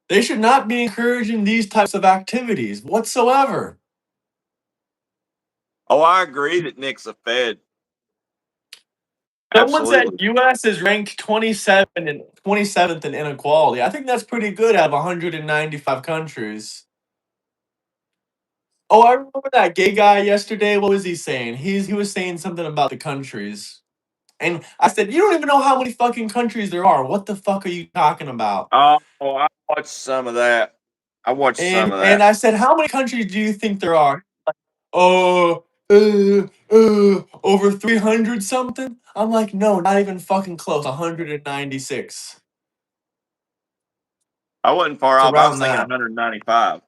They should not be encouraging these types of activities whatsoever. Oh, I agree that Nick's a Fed. Someone said Absolutely. U.S. is ranked 27th in inequality. I think that's pretty good out of 195 countries. Oh, I remember that gay guy yesterday. What was he saying? He was saying something about the countries. And I said, you don't even know how many fucking countries there are. What the fuck are you talking about? Oh, I watched some of that. I watched some of And that. I said, how many countries do you think there are? Over 300 something? I'm like, no, not even fucking close. 196. I wasn't far It's off. I was around thinking that. 195.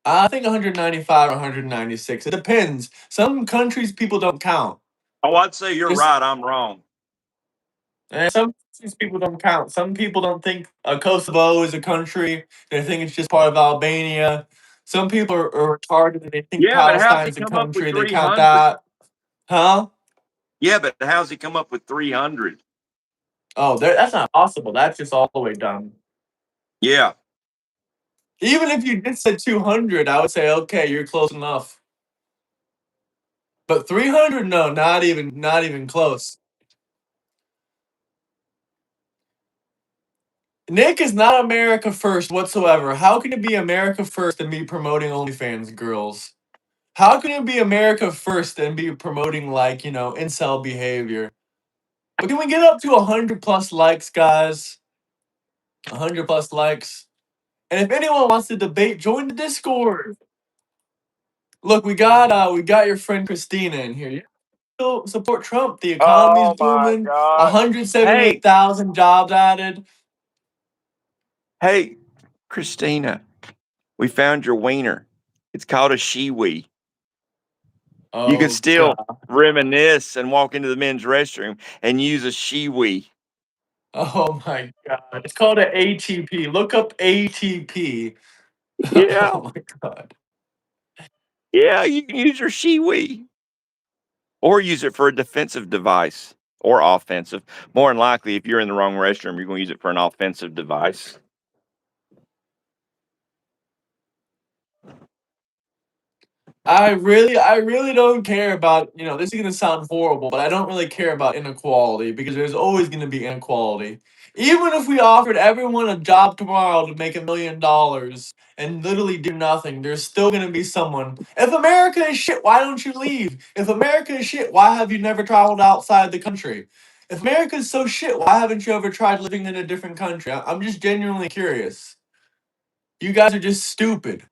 I think 195 or 196. It depends. Some countries people don't count. Oh, I'd say you're Just right. I'm wrong. and some countries people don't count. Some people don't think Kosovo is a country. They think it's just part of Albania. Some people are retarded and they think Yeah, but how's he Palestine's a come up with country. They count 300? that. Huh? Yeah, but how's he come up with 300? Oh, that's not possible. That's just all the way dumb. Yeah. Even if you just said 200, I would say, okay, you're close enough. But 300, no, not even close. Nick is not America first whatsoever. How can it be America first and be promoting OnlyFans girls? How can it be America first and be promoting like, incel behavior? But can we get up to 100 plus likes, guys? 100 plus likes. And if anyone wants to debate, join the Discord. Look, we got your friend Christina in here. You still support Trump. The economy's Oh my booming. God. Hey, 178,000 jobs added. hey, Christina, we found your wiener. It's called a shiwi. You can Oh still god. reminisce and walk into the men's restroom and use a shiwi. Oh my god. It's called an ATP. Look up ATP. Yeah, Oh my god. yeah, you can use your shiwi or use it for a defensive device or offensive. More than likely, if you're in the wrong restroom, you're going to use it for an offensive device. I really don't care about, this is gonna sound horrible, but I don't really care about inequality because there's always gonna be inequality. Even if we offered everyone a job tomorrow to make $1 million and literally do nothing, there's still gonna be someone. If America is shit, why don't you leave? If America is shit, why have you never traveled outside the country? If America is so shit, why haven't you ever tried living in a different country? I'm just genuinely curious. You guys are just stupid.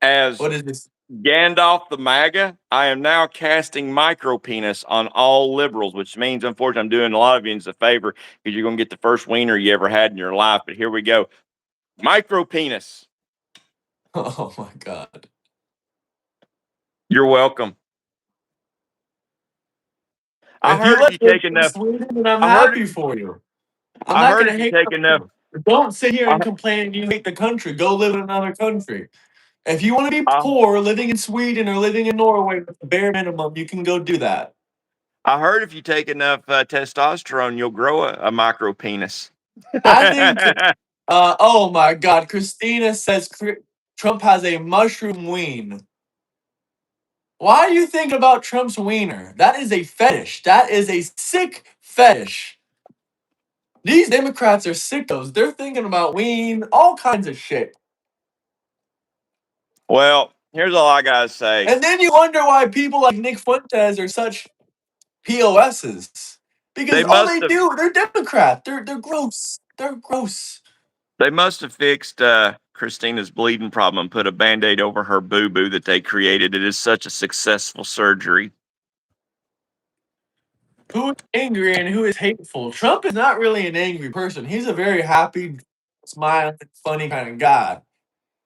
As What is this? Gandalf the MAGA, I am now casting micro penis on all liberals, which means, unfortunately, I'm doing a lot of you a favor because you're going to get the first wiener you ever had in your life. But here we go. Micro penis. Oh my god. You're welcome. I If you heard if like you take living in enough, Sweden, then I'm I heard, happy for you. I'm I not heard gonna if you hate take on enough, you. Don't sit here I, and complain you hate the country. Go live in another country. If you want to be I, poor, living in Sweden or living in Norway with the bare minimum, you can go do that. I heard if you take enough testosterone, you'll grow a micro penis. I think. Oh my God, Christina says Trump has a mushroom ween. Why are you thinking about Trump's wiener? That is a fetish. That is a sick fetish. These Democrats are sickos. They're thinking about ween, all kinds of shit. Well, here's all I gotta say. And then you wonder why people like Nick Fuentes are such POSs. Because They all must they have do, they're Democrat. They're gross. They're gross. they must have fixed Christina's bleeding problem and put a band-aid over her boo-boo that they created. It is such a successful surgery. Who is angry and who is hateful? Trump is not really an angry person. He's a very happy, smiling, funny kind of guy.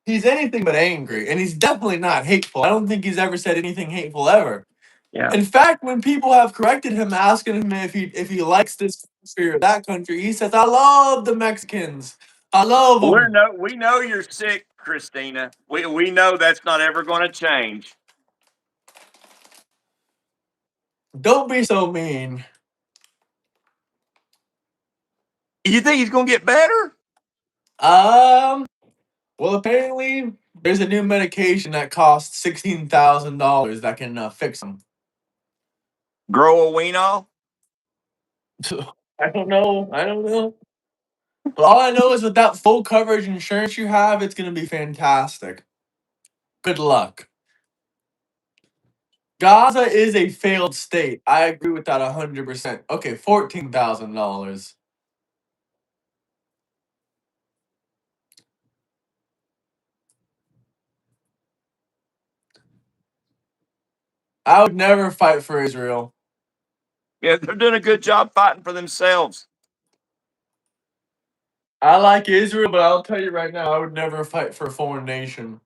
He's anything but angry, and he's definitely not hateful. I don't think he's ever said anything hateful ever. Yeah. In fact, when people have corrected him, asking him if he likes this country or that country, he says, "I love the Mexicans. I love them." We know you're sick, Christina. We know that's not ever going to change. Don't be so mean. You think he's going to get better? Well, apparently there's a new medication that costs $16,000 that can fix him. Grow a weeno? I don't know. I don't know. But all I know is with that full coverage insurance you have, it's gonna be fantastic. Good luck. Gaza is a failed state. I agree with that 100%. Okay, $14,000. I would never fight for Israel. Yeah, they're doing a good job fighting for themselves. I like Israel, but I'll tell you right now, I would never fight for a foreign nation.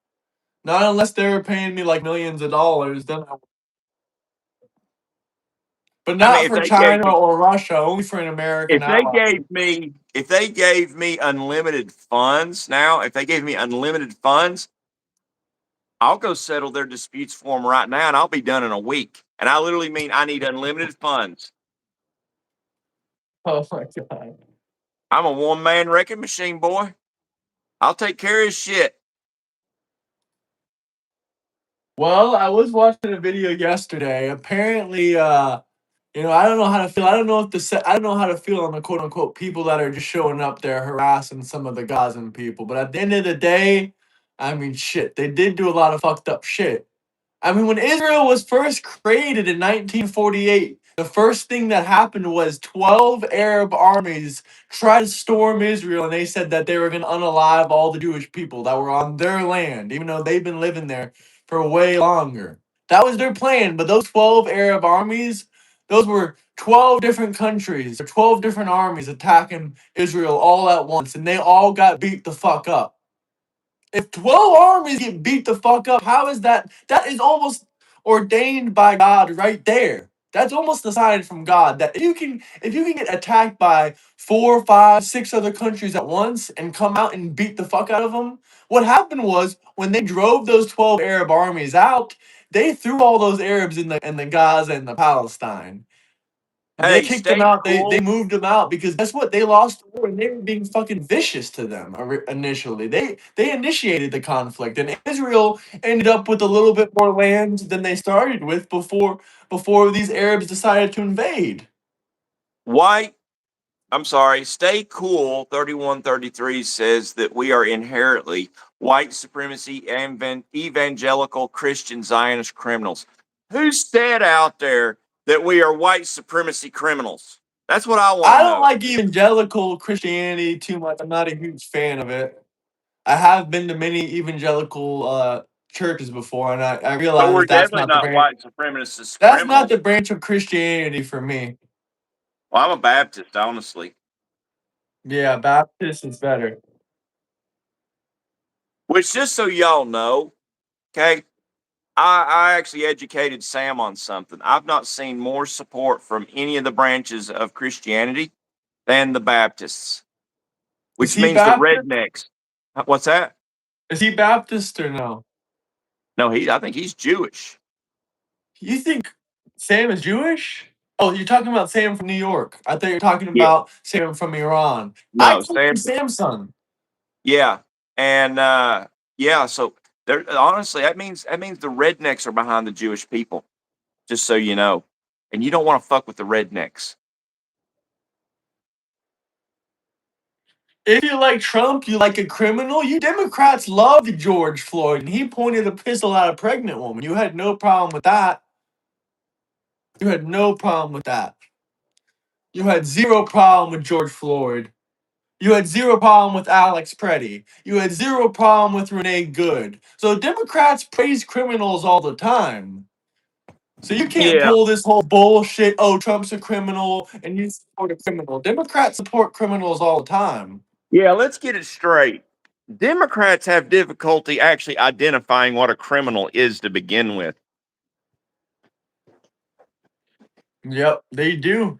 Not unless they were paying me like millions of dollars, then I would. But I mean, not for China or Russia, only for an American ally. if they gave me unlimited funds now, if they gave me unlimited funds, I'll go settle their disputes for them right now, and I'll be done in a week. And I literally mean I need unlimited funds. Oh my god. I'm a one man wrecking machine, boy. I'll take care of his shit. Well, I was watching a video yesterday. Apparently, I don't know how to feel. I don't know if I don't know how to feel on the quote unquote people that are just showing up there harassing some of the Gazan people. But at the end of the day, I mean, shit, they did do a lot of fucked up shit. I mean, when Israel was first created in 1948, the first thing that happened was 12 Arab armies tried to storm Israel, and they said that they were going to unalive all the Jewish people that were on their land, even though they've been living there for way longer. That was their plan, but those 12 Arab armies, those were 12 different countries, or 12 different armies attacking Israel all at once, and they all got beat the fuck up. If 12 armies get beat the fuck up, how is that? That is almost ordained by God right there. That's almost a sign from God that if you can get attacked by 4, 5, 6 other countries at once and come out and beat the fuck out of them. What happened was when they drove those 12 Arab armies out, they threw all those Arabs in the Gaza and the Palestine. They Hey, kicked them stay out. They cool. moved them out because guess what? They lost the war and they were being fucking vicious to them initially. They initiated the conflict and Israel ended up with a little bit more land than they started with before these Arabs decided to invade. White, I'm sorry, stay cool. 3133 says that we are inherently white supremacy and evangelical Christian Zionist criminals. Who said out there that we are white supremacy criminals? That's what I want I to don't know. like evangelical Christianity too much. I'm not a huge fan of it. I have been to many evangelical churches before, and I But realize we're that's definitely not the not branch. white supremacist That's not criminals. the branch of Christianity for me. Well, I'm a Baptist, honestly. Yeah, Baptist is better. Which, just so y'all know, okay, I actually educated Sam on something. I've not seen more support from any of the branches of Christianity than the Baptists, Is which he means the Baptist? rednecks. What's that? Is he Baptist or no? No, I think he's Jewish. You think Sam is Jewish? Oh, you're talking about Sam from New York. I thought you were talking Yeah. about Sam from Iran. I No, call him Sam. Samson. Yeah, and yeah. So there, honestly, that means the rednecks are behind the Jewish people. Just so you know, and you don't want to fuck with the rednecks. If you like Trump, you like a criminal. You Democrats loved George Floyd, and he pointed a pistol at a pregnant woman. You had no problem with that. You had no problem with that. You had zero problem with George Floyd. You had zero problem with Alex Preddy. You had zero problem with Renee Good. So Democrats praise criminals all the time. So you can't Yeah, pull this whole bullshit, oh, Trump's a criminal and you support a criminal. Democrats support criminals all the time. yeah. Let's get it straight. Democrats have difficulty actually identifying what a criminal is to begin with. Yep, they do.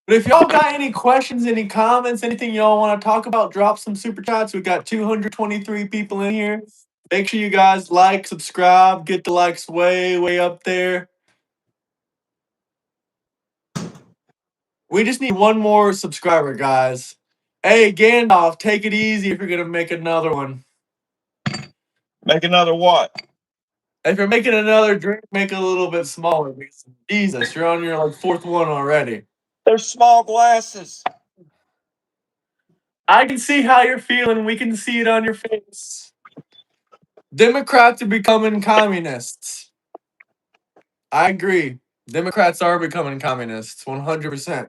But if y'all got any questions, any comments, anything y'all want to talk about, drop some super chats. We got 223 people in here. Make sure you guys like, subscribe, get the likes way, way up there. We just need one more subscriber, guys. Hey, Gandalf, take it easy if you're going to make another one. Make another what? If you're making another drink, make it a little bit smaller. Jesus, you're on your fourth one already. They're small glasses. I can see how you're feeling. We can see it on your face. Democrats are becoming communists. I agree. Democrats are becoming communists, 100%.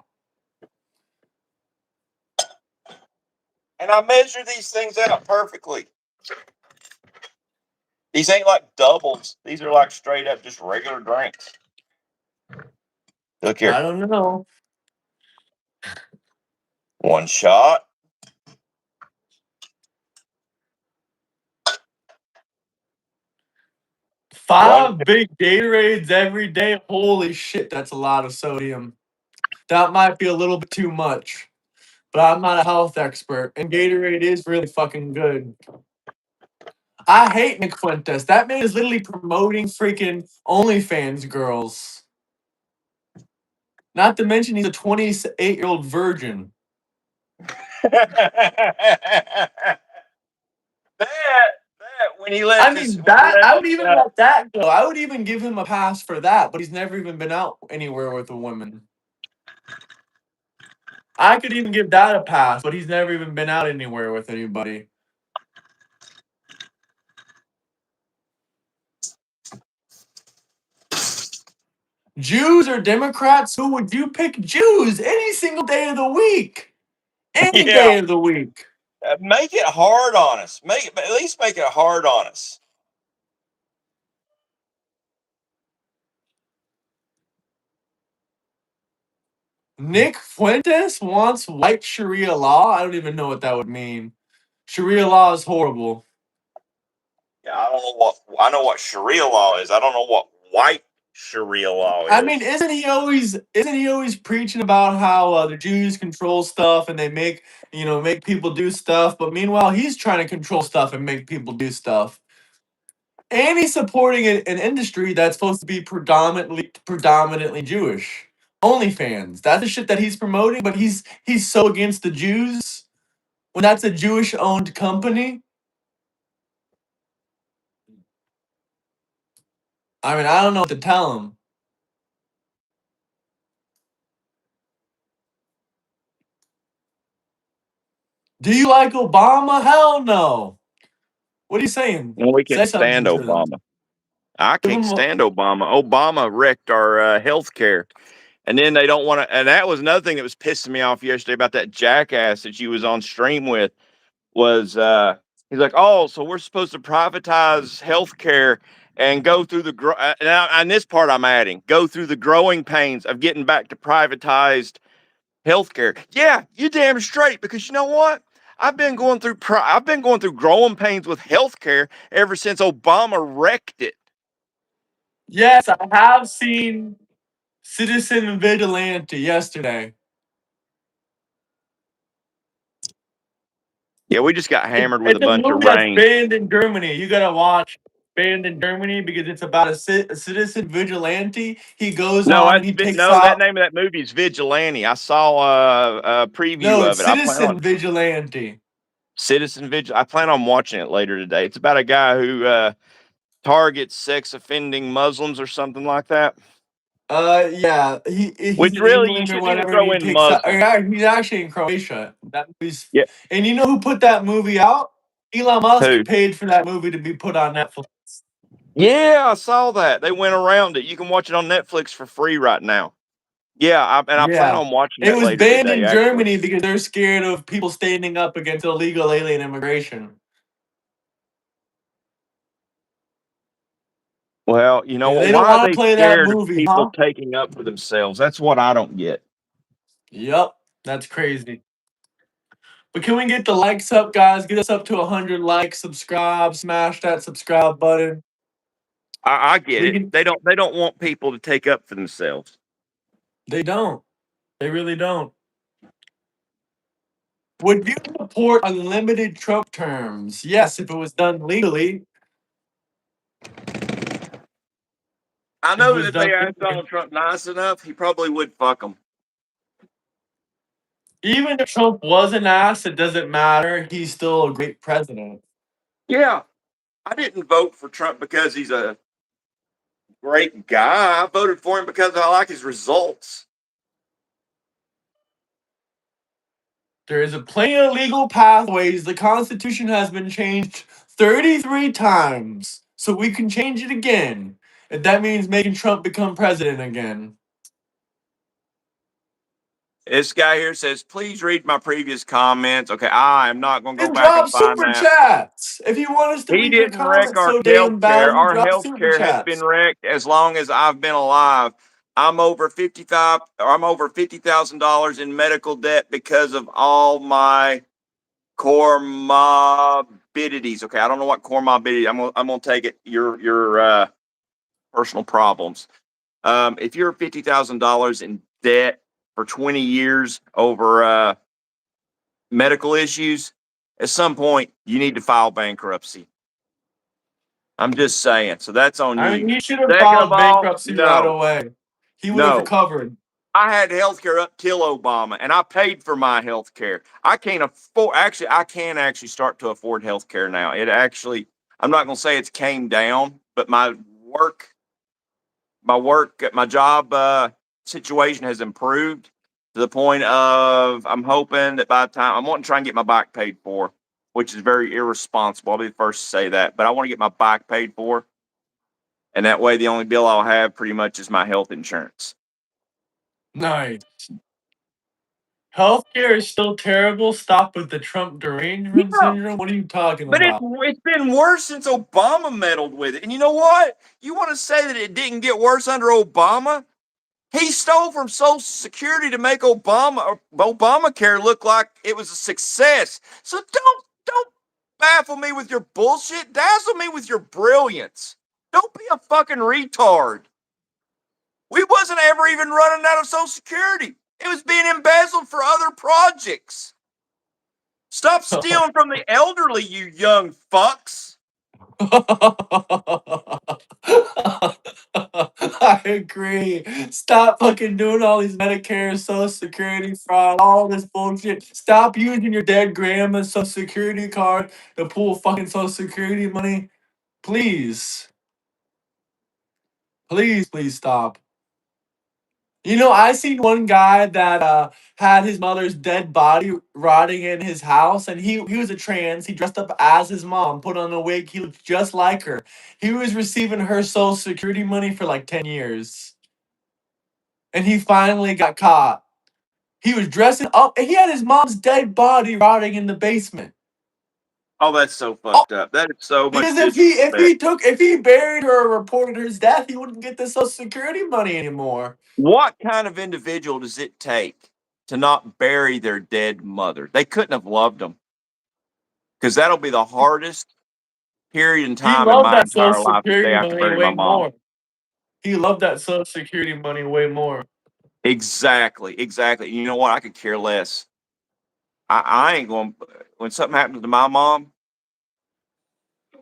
And I measure these things out perfectly. These ain't like doubles. These are like straight up just regular drinks. Look I here. don't know. One shot. Five big Gatorades every day. Holy shit, that's a lot of sodium. That might be a little bit too much, but I'm not a health expert, and Gatorade is really fucking good. I hate Nick Fuentes. That man is literally promoting freaking OnlyFans girls. Not to mention he's a 28-year-old virgin. that when he left I mean, I would even let that go. I would even give him a pass for that, but he's never even been out anywhere with a woman. I could even give that a pass, but he's never even been out anywhere with anybody. Jews or Democrats? Who would you pick? Jews any single day of the week. Any day of the week. Make it hard on us. At least make it hard on us. Nick Fuentes wants white Sharia law. I don't even know what that would mean. Sharia law is horrible. Yeah, I know what Sharia law is. I don't know what white Sharia law is. I mean, isn't he always preaching about how the Jews control stuff and they make people do stuff, but meanwhile he's trying to control stuff and make people do stuff. And he's supporting an industry that's supposed to be predominantly Jewish. OnlyFans. That's the shit that he's promoting, but he's so against the Jews when that's a Jewish owned company. I mean, I don't know what to tell him. Do you like Obama? Hell no. What are you saying? Well, we can't Say something stand to them. Obama. I Give can't him stand Obama. Obama wrecked our health care. And then they don't want to. And that was another thing that was pissing me off yesterday about that jackass that you was on stream with. Was he's like, oh, so we're supposed to privatize healthcare and go through the and this part I'm adding, go through the growing pains of getting back to privatized healthcare. Yeah, you damn straight, because you know what? I've been going through growing pains with healthcare ever since Obama wrecked it. Yes, I have seen Citizen Vigilante yesterday. Yeah, we just got hammered with It's a bunch of movie that's rain. banned in Germany. You gotta watch Banned in Germany because it's about a citizen vigilante. He goes on and he takes That out. name of that movie is Vigilante. I saw a preview No, it's of it. Citizen Vigilante. Citizen Vigil. I plan on watching it later today. It's about a guy who targets sex offending Muslims or something like that. Yeah, he's Which in really, you England or shouldn't even whatever, and throw he in takes out. Muslims. He's actually in Croatia. That movie's. Yeah. And you know who put that movie out? Elon Musk Who? paid for that movie to be put on Netflix. Yeah, I saw that. They went around it. You can watch it on Netflix for free right now. Yeah, I plan Yeah. on watching It that was later banned today, in actually. Germany because they're scared of people standing up against illegal alien immigration. Well, you know Yeah, what? they don't Why are want they to play that scared of movie, people huh? taking up for themselves? That's what I don't get. Yep, that's crazy. But can we get the likes up, guys? Get us up to 100 likes, subscribe, smash that subscribe button. I get We it. can, They don't want people to take up for themselves. They don't. They really don't. Would you support unlimited Trump terms? Yes, if it was done legally. I If it know that was if they done asked legally. Donald Trump nice enough, he probably would fuck them. Even if Trump was an ass, it doesn't matter. He's still a great president. Yeah, I didn't vote for Trump because he's a great guy. I voted for him because I like his results. There is a plenty of legal pathways. The Constitution has been changed 33 times. So we can change it again. If that means making Trump become president again. This guy here says, please read my previous comments. Okay, I am not going to go Then back drop and find super that. chats. If you want us to He read your didn't wreck comments our so health damn care. badly, Our drop health super care has been chats. wrecked as long as I've been alive. I'm over $50,000 in medical debt because of all my comorbidities. Okay, I don't know what comorbidity. I'm gonna take it. Your personal problems. If you're $50,000 in debt for 20 years over medical issues, at some point you need to file bankruptcy. I'm just saying. So that's on I you. mean, he should have Second of filed all, bankruptcy right no, away. He would have no. recovered. I had health care up till Obama, and I paid for my health care. I can't afford. Actually, I can actually start to afford health care now. It actually, I'm not going to say it's came down, but my job situation has improved to the point of I'm hoping that by the time I'm wanting to try and get my bike paid for, which is very irresponsible. I'll be the first to say that, but I want to get my bike paid for, and that way the only bill I'll have pretty much is my health insurance. Nice. Healthcare is still terrible. Stop with the Trump derangement Yeah, syndrome. What are you talking but about? it's been worse since Obama meddled with it. And you know what? You want to say that it didn't get worse under Obama? He stole from Social Security to make Obamacare look like it was a success. So don't baffle me with your bullshit. Dazzle me with your brilliance. Don't be a fucking retard. We wasn't ever even running out of Social Security. It was being embezzled for other projects. Stop stealing from the elderly, you young fucks. I agree. Stop fucking doing all these Medicare, Social Security fraud, all this bullshit. Stop using your dead grandma's Social Security card to pull fucking Social Security money. Please. Please stop. You know, I seen one guy that had his mother's dead body rotting in his house, and he was a trans. He dressed up as his mom, put on a wig. He looked just like her. He was receiving her Social Security money for like 10 years, and he finally got caught. He was dressing up, and he had his mom's dead body rotting in the basement. Oh, that's so Oh, fucked up. That is so much because disrespect. if he buried her or reported her death, he wouldn't get the Social Security money anymore. What kind of individual does it take to not bury their dead mother? They couldn't have loved them because that'll be the hardest period in He time in loved my that Social entire life, the day Security I have to money bury my way mom. more. He loved that Social Security money way more. Exactly. You know what? I could care less. I ain't going. When something happens to my mom,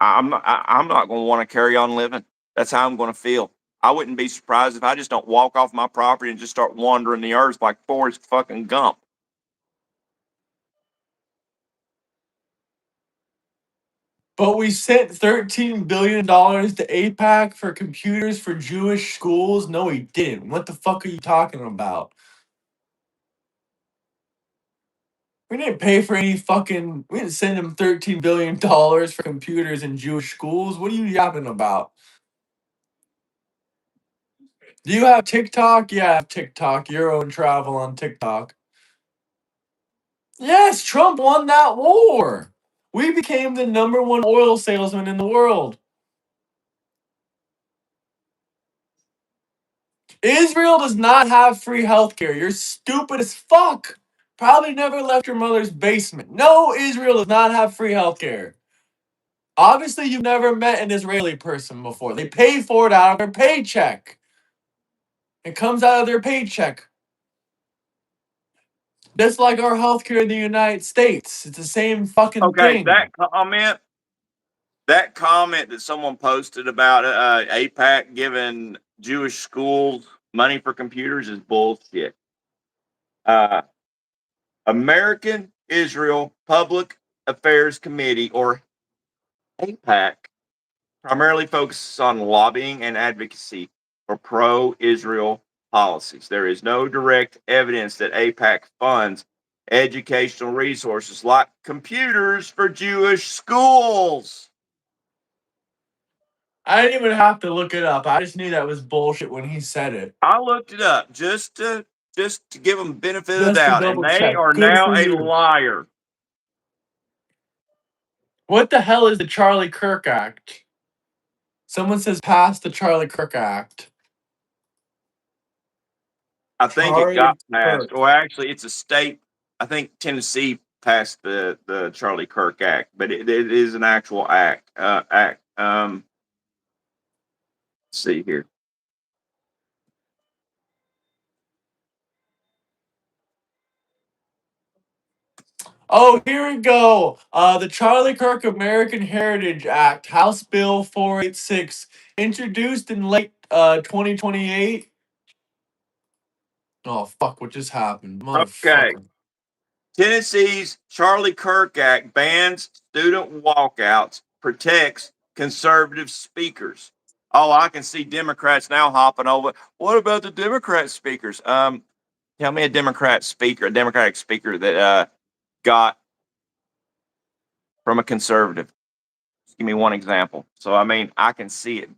I'm not going to want to carry on living. That's how I'm going to feel. I wouldn't be surprised if I just don't walk off my property and just start wandering the earth like Forrest fucking Gump. But we sent $13 billion to APAC for computers for Jewish schools. No, we didn't. What the fuck are you talking about? We didn't pay for any fucking. We didn't send them $13 billion for computers in Jewish schools. What are you yapping about? Do you have TikTok? Yeah, I have TikTok. Your own travel on TikTok. Yes, Trump won that war. We became the #1 oil salesman in the world. Israel does not have free healthcare. You're stupid as fuck. Probably never left your mother's basement. No, Israel does not have free healthcare. Obviously, you've never met an Israeli person before. They pay for it out of their paycheck. It comes out of their paycheck. Just like our healthcare in the United States. It's the same fucking Okay, thing. that comment that someone posted about APAC giving Jewish schools money for computers is bullshit. Uh, American Israel Public Affairs Committee, or APAC, primarily focuses on lobbying and advocacy for pro-Israel policies. There is no direct evidence that APAC funds educational resources like computers for Jewish schools. I didn't even have to look it up. I just knew that was bullshit when he said it. I looked it up just to give them benefit of the Just to doubt, and double they check. are Good now for a you. liar. What the hell is the Charlie Kirk Act? Someone says pass the Charlie Kirk Act. I think it Charlie got passed, Kirk. or actually, it's a state. I think Tennessee passed the Charlie Kirk Act, but it is an actual act. Let's see here. Oh, here we go. The Charlie Kirk American Heritage Act, House Bill 486, introduced in late 2028. Oh, fuck, what just happened? Okay. Motherfucker. Tennessee's Charlie Kirk Act bans student walkouts, protects conservative speakers. Oh, I can see Democrats now hopping over. What about the Democrat speakers? Tell me a Democratic speaker that got from a conservative. Just give me one example. So I mean, I can see it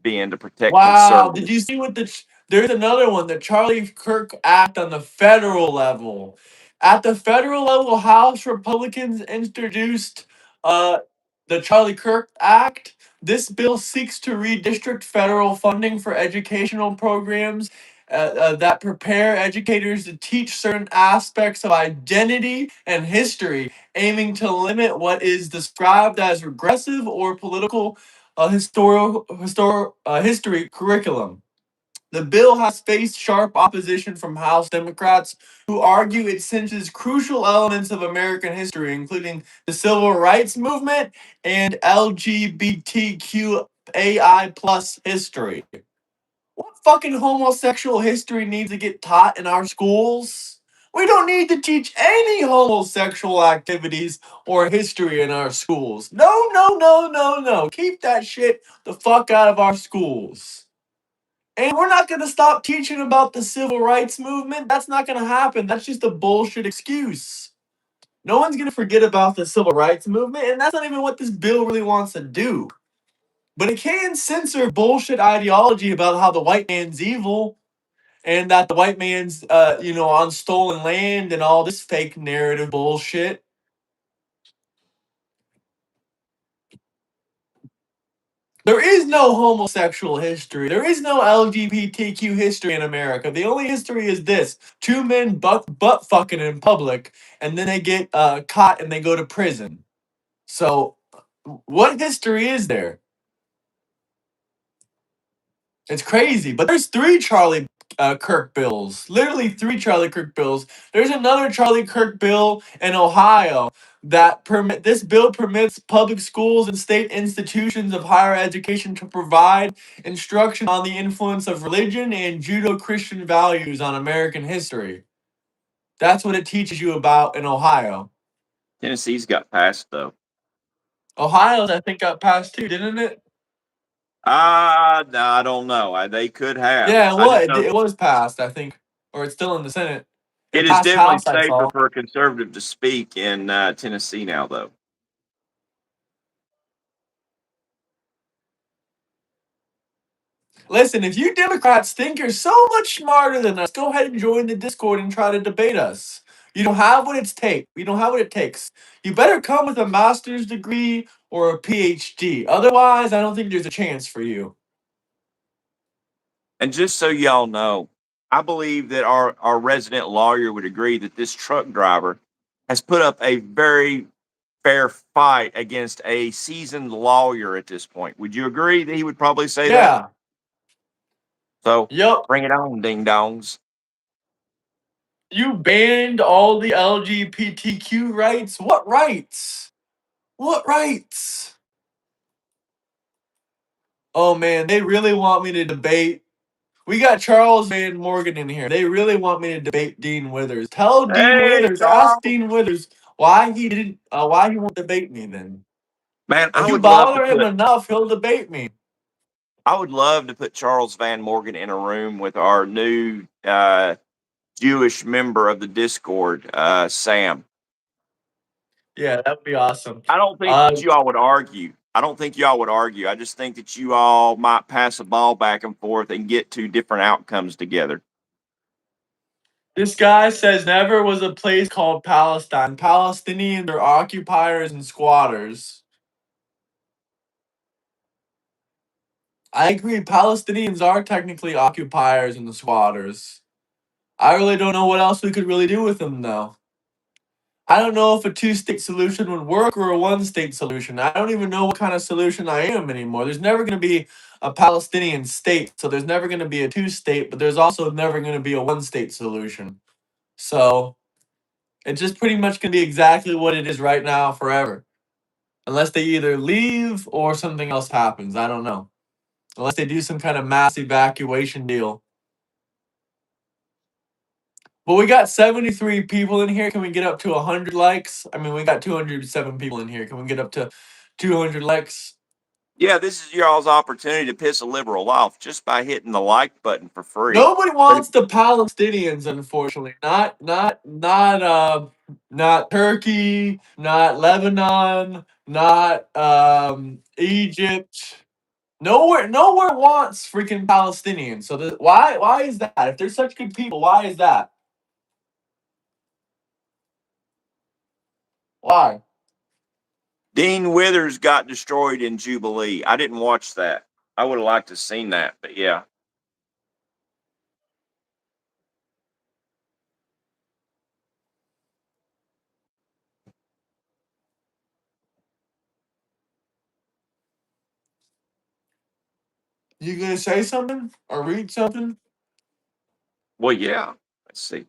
being to protect Wow, did conservatives. you see what there's another one, the Charlie Kirk Act on the federal level. At the federal level, House Republicans introduced uh the Charlie Kirk Act. This bill seeks to redistrict federal funding for educational programs that prepare educators to teach certain aspects of identity and history, aiming to limit what is described as regressive or political history curriculum. The bill has faced sharp opposition from House Democrats who argue it cinches crucial elements of American history, including the civil rights movement and LGBTQAI plus history. What fucking homosexual history needs to get taught in our schools? We don't need to teach any homosexual activities or history in our schools. No, no, no, no, no. Keep that shit the fuck out of our schools. And we're not going to stop teaching about the civil rights movement. That's not going to happen. That's just a bullshit excuse. No one's going to forget about the civil rights movement, and that's not even what this bill really wants to do. But it can censor bullshit ideology about how the white man's evil and that the white man's, on stolen land and all this fake narrative bullshit. There is no homosexual history. There is no LGBTQ history in America. The only history is this: two men butt fucking in public, and then they get caught and they go to prison. So, what history is there? It's crazy. But there's three Charlie Kirk bills. Literally three Charlie Kirk bills. There's another Charlie Kirk bill in Ohio that this bill permits public schools and state institutions of higher education to provide instruction on the influence of religion and Judeo-Christian values on American history. That's what it teaches you about in Ohio. Tennessee's got passed though. Ohio's, I think, got passed too, didn't it? No, I don't know. They could have. Yeah, I just know it was passed, I think, or it's still in the Senate. it It is passed definitely House, I safer saw. for a conservative to speak in Tennessee now, though. Listen, if you Democrats think you're so much smarter than us, go ahead and join the Discord and try to debate us. You don't have what it's take. You don't have what it takes. You better come with a master's degree or a PhD. Otherwise, I don't think there's a chance for you. And just so y'all know, I believe that our resident lawyer would agree that this truck driver has put up a very fair fight against a seasoned lawyer at this point. Would you agree that he would probably say that? Yeah. So Yup. bring it on, ding dongs. You banned all the LGBTQ rights? What rights? What rights? Oh man, they really want me to debate. We got Charles Van Morgan in here. They really want me to debate Dean Withers. Tell Dean Hey, Withers, ask Charles. Dean Withers why he didn't, why he won't debate me. Then, Man, if you bother him enough, he'll debate me. I would love to put Charles Van Morgan in a room with our new Jewish member of the Discord, Sam. Yeah, that'd be awesome. I don't think that you all would argue. I don't think y'all would argue. I just think that you all might pass a ball back and forth and get to different outcomes together. This guy says never was a place called Palestine. Palestinians are occupiers and squatters. I agree. Palestinians are technically occupiers and the squatters. I really don't know what else we could really do with them, though. I don't know if a two-state solution would work or a one-state solution. I don't even know what kind of solution I am anymore. There's never going to be a Palestinian state, so there's never going to be a two-state, but there's also never going to be a one-state solution. So it's just pretty much going to be exactly what it is right now forever. Unless they either leave or something else happens. I don't know. Unless they do some kind of mass evacuation deal. But we got 73 people in here. Can we get up to 100 likes? I mean, we got 207 people in here. Can we get up to 200 likes? Yeah, this is y'all's opportunity to piss a liberal off just by hitting the like button for free. Nobody wants the Palestinians, unfortunately. Not Turkey, not Lebanon, not Egypt. Nowhere wants freaking Palestinians. So why is that? If they're such good people, why is that? Why? Dean Withers got destroyed in Jubilee. I didn't watch that. I would have liked to have seen that, but yeah. You gonna say something or read something? Well, yeah. Let's see.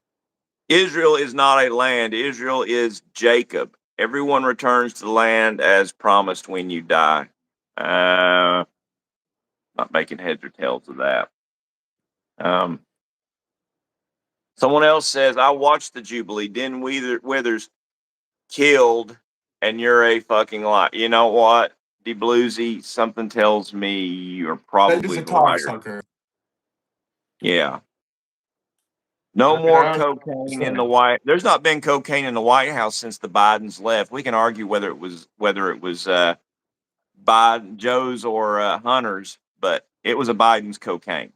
Israel is not a land. Israel is Jacob. Everyone returns to the land as promised when you die. Not making heads or tails of that. Someone else says, I watched the Jubilee. Dean Withers killed, and you're a fucking lie. You know what? D Bluesy, something tells me you're probably That is a the liar. cocksucker. Yeah. No more cocaine in the White. There's not been cocaine in the White House since the Bidens left. We can argue whether it was Biden, Joe's or Hunter's, but it was a Biden's cocaine.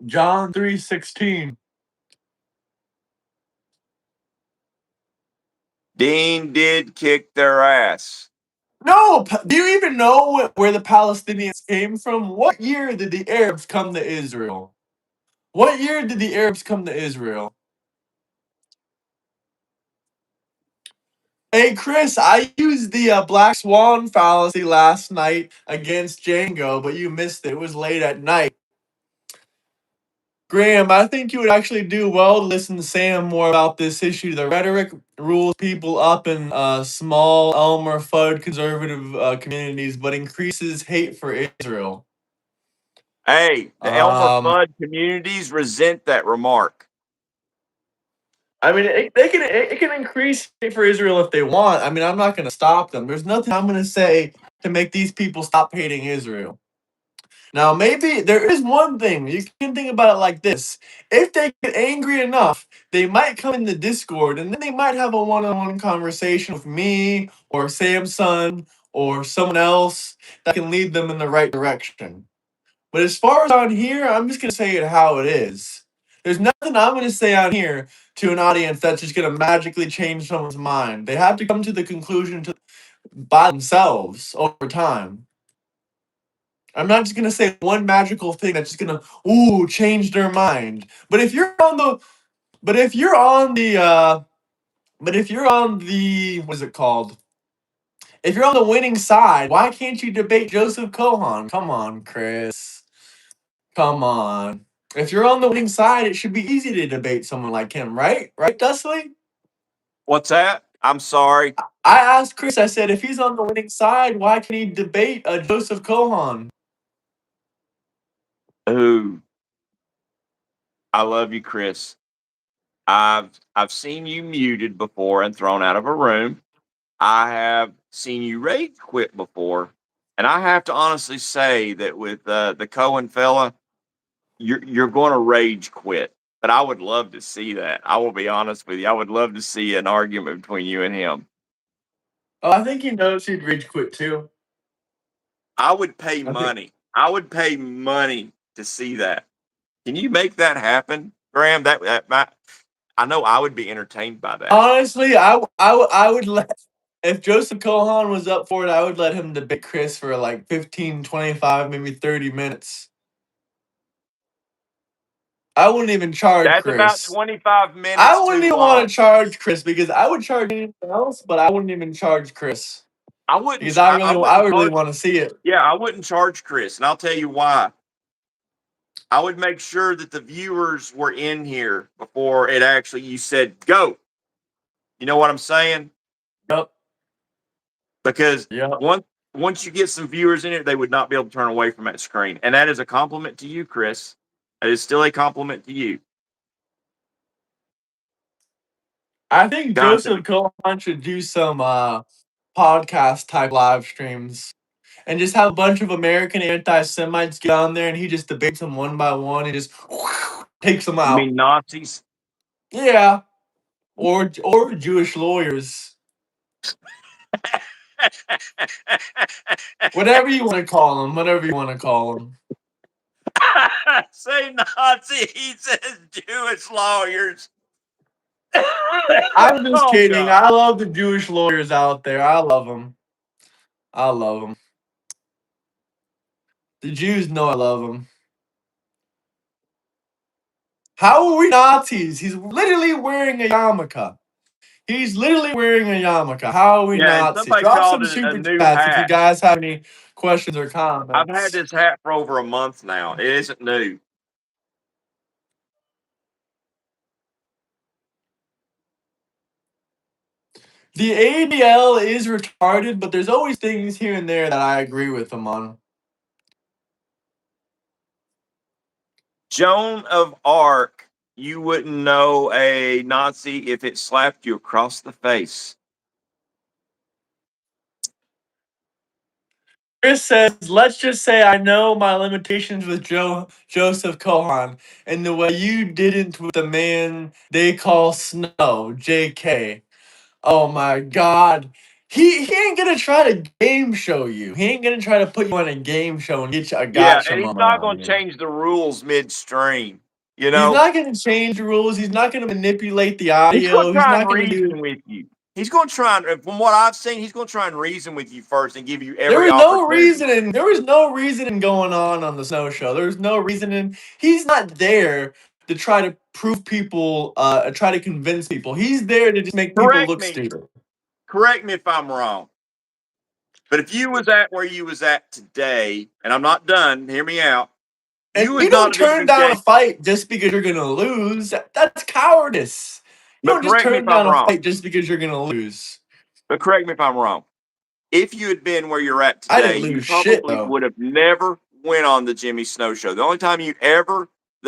John 3:16. Dean did kick their ass. No, do you even know where the Palestinians came from? What year did the Arabs come to Israel? What year did the Arabs come to Israel? Hey, Chris, I used the Black Swan fallacy last night against Django, but you missed it. It was late at night. Graham, I think you would actually do well to listen to Sam more about this issue. The rhetoric rules people up in small Elmer Fudd conservative communities, but increases hate for Israel. Hey, the Elmer Fudd communities resent that remark. I mean, it can increase hate for Israel if they want. I mean, I'm not going to stop them. There's nothing I'm going to say to make these people stop hating Israel. Now, maybe there is one thing. You can think about it like this. If they get angry enough, they might come in the Discord and then they might have a one-on-one conversation with me or Samson or someone else that can lead them in the right direction. But as far as on here, I'm just going to say it how it is. There's nothing I'm going to say out here to an audience that's just going to magically change someone's mind. They have to come to the conclusion by themselves over time. I'm not just gonna say one magical thing that's just gonna change their mind. But if you're on the what's it called? If you're on the winning side, why can't you debate Joseph Cohen? Come on, Chris. Come on. If you're on the winning side, it should be easy to debate someone like him, right? Right, Dustley? What's that? I'm sorry. I asked Chris, I said, if he's on the winning side, why can he debate Joseph Kohan? Ooh, I love you, Chris. I've seen you muted before and thrown out of a room. I have seen you rage quit before, and I have to honestly say that with the Cohen fella, you're going to rage quit. But I would love to see that. I will be honest with you. I would love to see an argument between you and him. Oh, I think he knows he'd rage quit too. I would pay I think money. I would pay money to see that. Can you make that happen, Graham? I know I would be entertained by that. honestly, I would let if Joseph Kohan was up for it, I would let him debate Chris for like 15, 25, maybe 30 minutes. I wouldn't even charge That's about Chris. 25 I minutes wouldn't too even want long. to charge Chris because I would charge anything else, but I wouldn't even charge Chris I wouldn't. because I I wouldn't really charge. want to see it. Yeah, I wouldn't charge Chris, and I'll tell you why. I would make sure that the viewers were in here before it actually. You said go. You know what I'm saying? Yep. Because Yep. once you get some viewers in it, they would not be able to turn away from that screen, and that is a compliment to you, Chris. It is still a compliment to you. I think Dante. Joseph Kohan should do some podcast type live streams and just have a bunch of American anti Semites get on there and he just debates them one by one and just takes them You out. mean Nazis? Yeah. Or Jewish lawyers. Whatever you want to call them. Whatever you want to call them. Say Nazi, he says Jewish lawyers. I'm just Oh, kidding. God. I love the Jewish lawyers out there. I love them. I love them. The Jews know I love them. How are we Nazis? He's literally wearing a yarmulke. He's literally wearing a yarmulke. How are we Yeah, and Nazis? somebody Drop called some it a super new chats if you hat. guys have any questions or I've had comments. this hat for over a month now. It isn't new. The ADL is retarded, but there's always things here and there that I agree with them on. Joan of Arc, you wouldn't know a Nazi if it slapped you across the face. Chris says, let's just say I know my limitations with Joseph Kohan and the way you didn't with the man they call Snow, JK. Oh my god. He ain't gonna try to game show you. He ain't gonna try to put you on a game show and get you a Yeah, gotcha and he's moment not on going to you. change the rules midstream. You He's know, not gonna change the rules. He's not gonna manipulate the he's going audio. to He's try and not gonna do. reason with you. He's going to try and, from what I've seen, he's going to try and reason with you first and give you There every was no opportunity. reasoning. There was no reasoning going on the Snow Show. There was no reasoning. He's not there to try to prove people, try to convince people. He's there to just make people Correct look me. stupid. Correct me if I'm wrong. But if you was at where you was at today, and I'm not done, hear me out. And You you would don't not have turn even down a gained. fight just because you're gonna lose. That's cowardice. You But don't just correct me if turn I'm down a wrong. fight just because you're gonna lose. But correct me if I'm wrong. If you had been where you're at I today, didn't you lose shit probably though. would have never went on the Jimmy Snow Show. The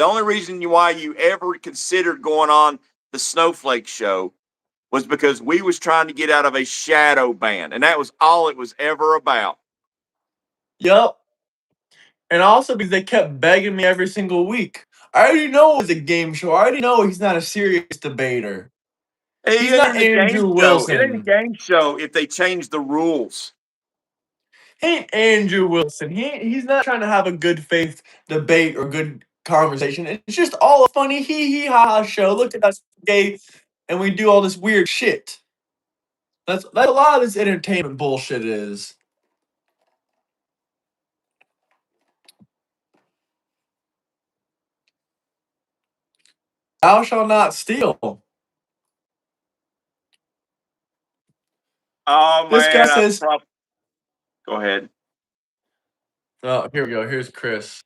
only reason why you ever considered going on the Snowflake Show was because we was trying to get out of a shadow ban, and that was all it was ever about. Yep. And also because they kept begging me every single week. I already know it was a game show. I already know he's not a serious debater. He's It not ain't a game Andrew show. It ain't a Wilson. game show if they change the rules. He ain't Andrew Wilson. He's not trying to have a good faith debate or good conversation. It's just all a funny hee hee ha ha show. Look at us gay and we do all this weird shit. That's a lot of this entertainment bullshit is. Thou shalt not steal. Oh This guy man, says, go ahead. oh, here we go. Here's Chris.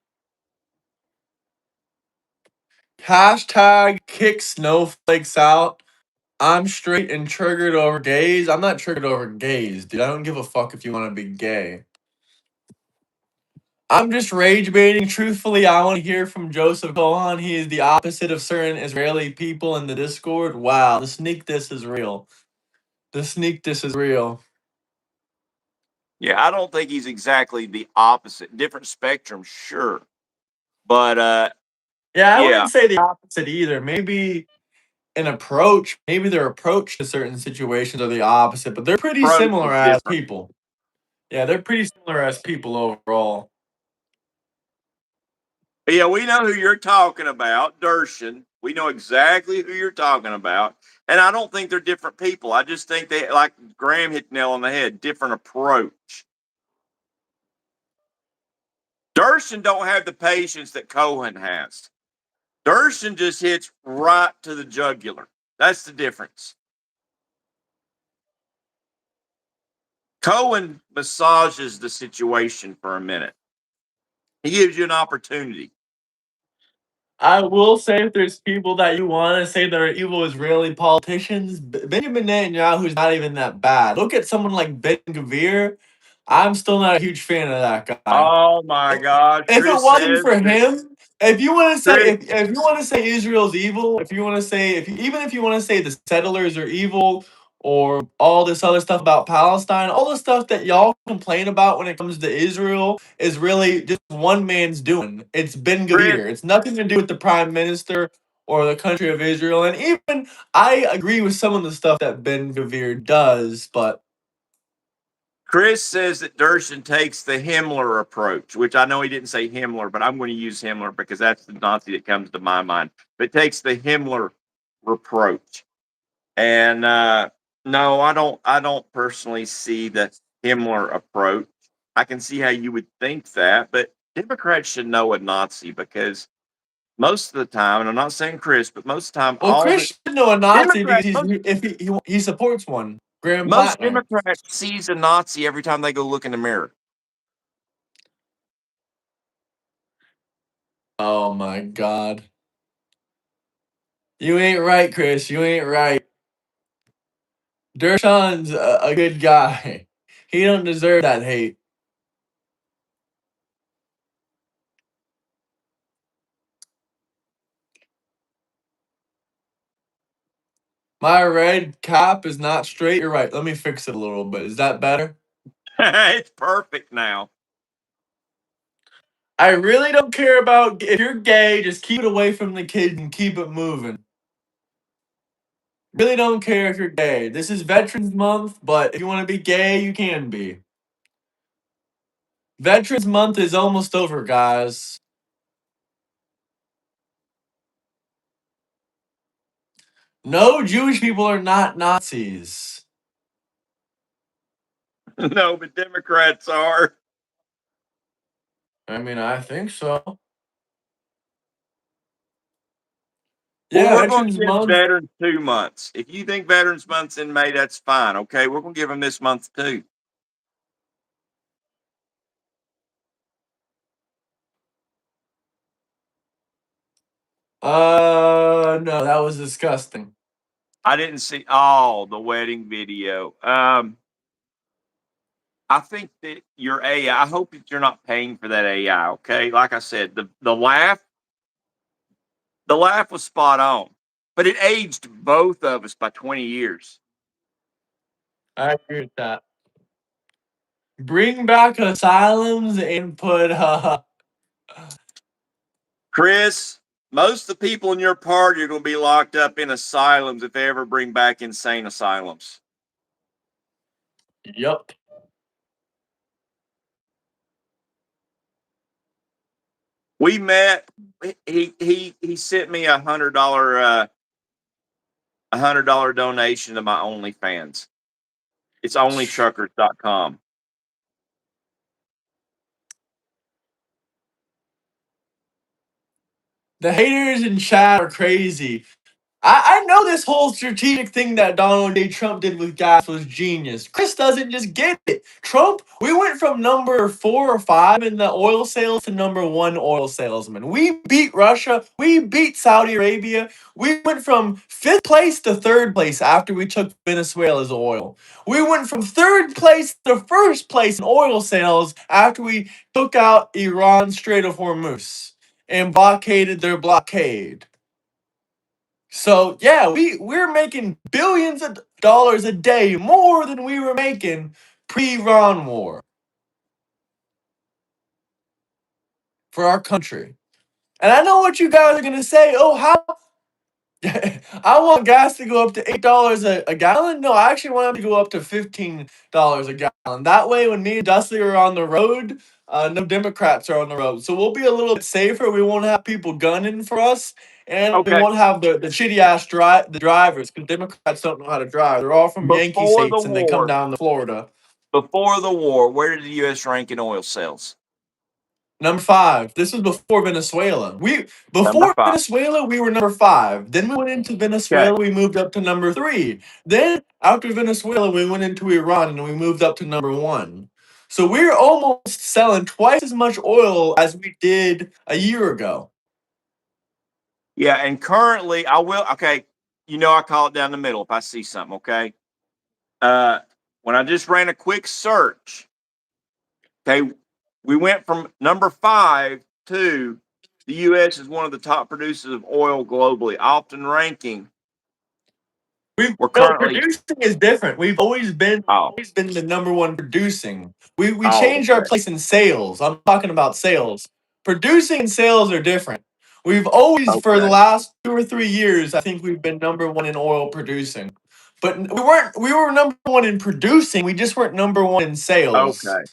Hashtag kick snowflakes out. I'm straight and triggered over gays. I'm not triggered over gays, dude. I don't give a fuck if you want to be gay. I'm just rage baiting. Truthfully, I want to hear from Joseph Kohan. He is the opposite of certain Israeli people in the Discord. Wow, the sneak diss is real. The sneak diss is real. Yeah, I don't think he's exactly the opposite. Different spectrum, sure. But Yeah, I yeah, wouldn't say the opposite either. Maybe maybe their approach to certain situations are the opposite, but they're pretty approach similar is as different. people. Yeah, they're pretty similar as people overall. But yeah, we know who you're talking about, Dershin. We know exactly who you're talking about. And I don't think they're different people. I just think they, like Graham hit the nail on the head, different approach. Dershin don't have the patience that Cohen has. Dershin just hits right to the jugular. That's the difference. Cohen massages the situation for a minute. He gives you an opportunity. I will say if there's people that you want to say that are evil Israeli politicians, Benjamin Netanyahu's not even that bad. Look at someone like Ben Gvir. I'm still not a huge fan of that guy. Oh my gosh. If it Chris wasn't says for that him, if you want to say Chris, if you want to say Israel's evil, if you want to say even if you want to say the settlers are evil or all this other stuff about Palestine, all the stuff that y'all complain about when it comes to Israel is really just one man's doing. It's Ben Chris, Gvir. It's nothing to do with the prime minister or the country of Israel. And even I agree with some of the stuff that Ben Gvir does, but Chris says that Dershin takes the Himmler approach, which I know he didn't say Himmler, but I'm going to use Himmler because that's the Nazi that comes to my mind. But takes the Himmler approach. And no, I don't personally see the Himmler approach. I can see how you would think that, but Democrats should know a Nazi because most of the time, and I'm not saying Chris, but most of the time, well, all the Chris should know a Nazi because Democrats, he supports one, Graham most Plattner. Democrats sees a Nazi every time they go look in the mirror. Oh my God. You ain't right, Chris. You ain't right. Dershawn's a good guy. He don't deserve that hate. My red cap is not straight. You're right. Let me fix it a little bit. Is that better? It's perfect now. I really don't care about if you're gay, just keep it away from the kids and keep it moving. Really don't care if you're gay. This is Veterans Month, but if you want to be gay, you can be. Veterans Month is almost over, guys. No, Jewish people are not Nazis. No, but Democrats are. I mean, I think so. Well, Yeah, we're going to Veterans give Month. veterans 2 months. If you think Veterans Month's in May, that's fine. Okay, we're going to give them this month too. No, that was disgusting. I didn't see the wedding video. I think that your AI. I hope that you're not paying for that AI. Okay, like I said, the laugh was spot on, but it aged both of us by 20 years. I agree with that. Bring back asylums and put Chris, most of the people in your party are going to be locked up in asylums if they ever bring back insane asylums. Yup. We met. He sent me $100 donation to my OnlyFans. It's onlytruckers.com. The haters in chat are crazy. I know this whole strategic thing that Donald J. Trump did with gas was genius. Chris doesn't just get it. Trump, we went from number 4 or 5 in the oil sales to number 1 oil salesman. We beat Russia. We beat Saudi Arabia. We went from 5th place to 3rd place after we took Venezuela's oil. We went from 3rd place to 1st place in oil sales after we took out Iran's Strait of Hormuz and blockaded their blockade. So yeah, we're making billions of dollars a day more than we were making pre-Iran war for our country. And I know what you guys are gonna say. Oh, how I want gas to go up to $8 a gallon. No, I actually want it to go up to $15 a gallon. That way, when me and Dusty are on the road, no Democrats are on the road. So we'll be a little bit safer. We won't have people gunning for us, and we Okay. won't have the shitty ass the drivers because Democrats don't know how to drive. They're all from Yankee Before the states and they come war, down to Florida. where did the U.S. rank in oil sales? Number 5. This was before Venezuela. Number Before 5. Venezuela, we were number 5. Then we went into Okay. Venezuela, we moved up to number 3. Then after Venezuela, we went into Iran and we moved up to number 1. So we're almost selling twice as much oil as we did a year ago. Yeah, and currently okay, I call it down the middle if I see something, okay? When I just ran a quick search, okay, we went from number 5 to the U.S. is one of the top producers of oil globally, often ranking. We're currently Producing is different. We've always been oh, the number 1 producing. We oh, changed our okay. place in sales. I'm talking about sales. Producing and sales are different. We've always, for the Okay. last 2 or 3 years, I think we've been number 1 in oil producing. But we were number 1 in producing, we just weren't number 1 in sales. Okay.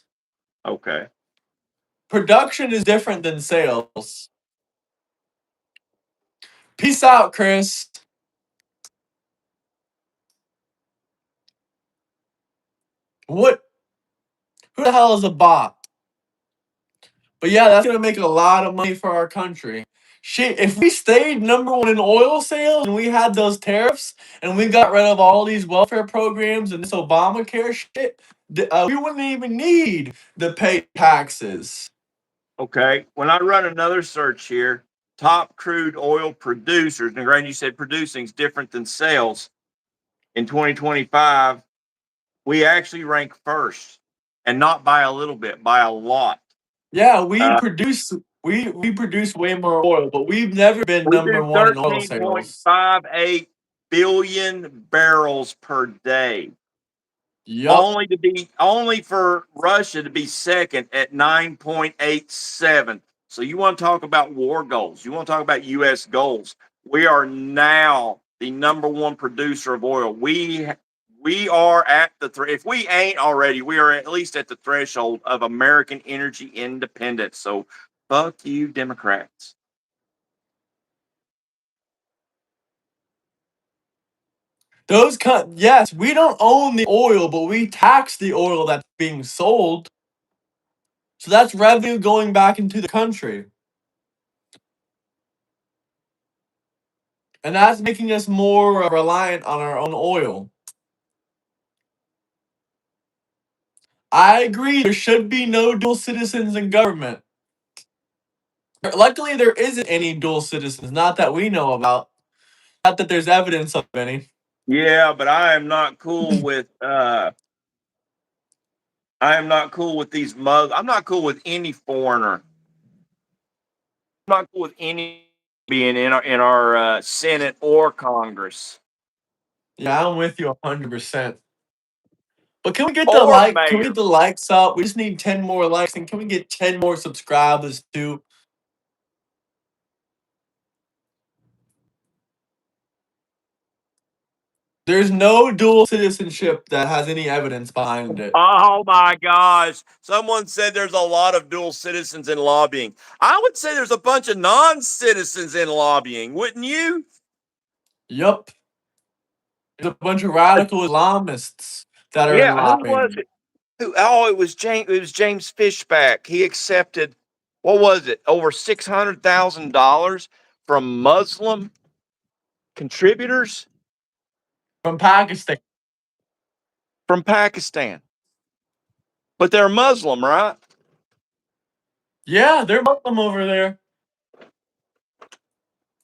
Okay. Production is different than sales. Peace out, Chris. What? Who the hell is a bot? But yeah, that's gonna make a lot of money for our country. Shit, if we stayed number 1 in oil sales and we had those tariffs and we got rid of all these welfare programs and this Obamacare shit, we wouldn't even need to pay taxes. Okay. When I run another search here, top crude oil producers, and granted, you said producing is different than sales. In 2025, we actually rank first, and not by a little bit, by a lot. Yeah, we Uh, produce way more oil, but we've never been we number do 1 in oil sales. 13.58 billion barrels per day. Yup. Only for Russia to be second at 9.87. So you want to talk about war goals? You want to talk about U.S. goals? We are now the number 1 producer of oil. We are at if we ain't already, we are at least at the threshold of American energy independence. So fuck you, Democrats. Yes, we don't own the oil, but we tax the oil that's being sold. So that's revenue going back into the country. And that's making us more reliant on our own oil. I agree, there should be no dual citizens in government. Luckily, there isn't any dual citizens, not that we know about. Not that there's evidence of any. Yeah, but I am not cool with these mugs. I'm not cool with any foreigner. I'm not cool with any being in our Senate or Congress. Yeah, I'm with you 100%. But can we get Or mayor. Can we get the likes up? We just need 10 more likes, and can we get 10 more subscribers too? There's no dual citizenship that has any evidence behind it. Oh my gosh. Someone said there's a lot of dual citizens in lobbying. I would say there's a bunch of non-citizens in lobbying, wouldn't you? Yup. There's a bunch of radical Islamists that are in Yeah, who was lobbying. it? It was James Fishback. He accepted, what was it, over $600,000 from Muslim contributors from Pakistan. from Pakistan, but they're Muslim, right? Yeah, they're Muslim over there.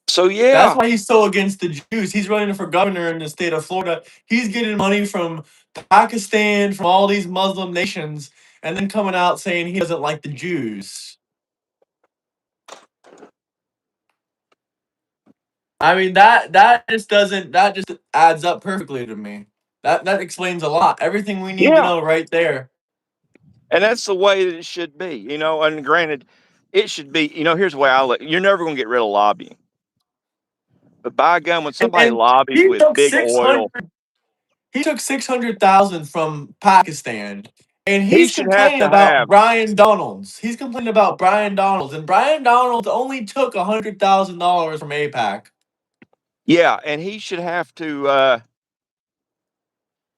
So That's yeah, why he's so against the Jews. He's running for governor in the state of Florida. He's getting money from Pakistan, from all these Muslim nations, and then coming out saying he doesn't like the Jews. I mean that just adds up perfectly to me. That explains a lot. Everything we need to yeah, know right there. and that's the way that it should be, you know. And granted, it should be, you know. Here's the way I look: you're never going to get rid of lobbying, but by gum, when somebody And lobbies he with took big oil, 600,000 from Pakistan, and he he's should have complaining to about have. Brian Donalds. He's complaining about Brian Donalds, and Brian Donalds only took $100,000 from APAC. Yeah, and he should have to.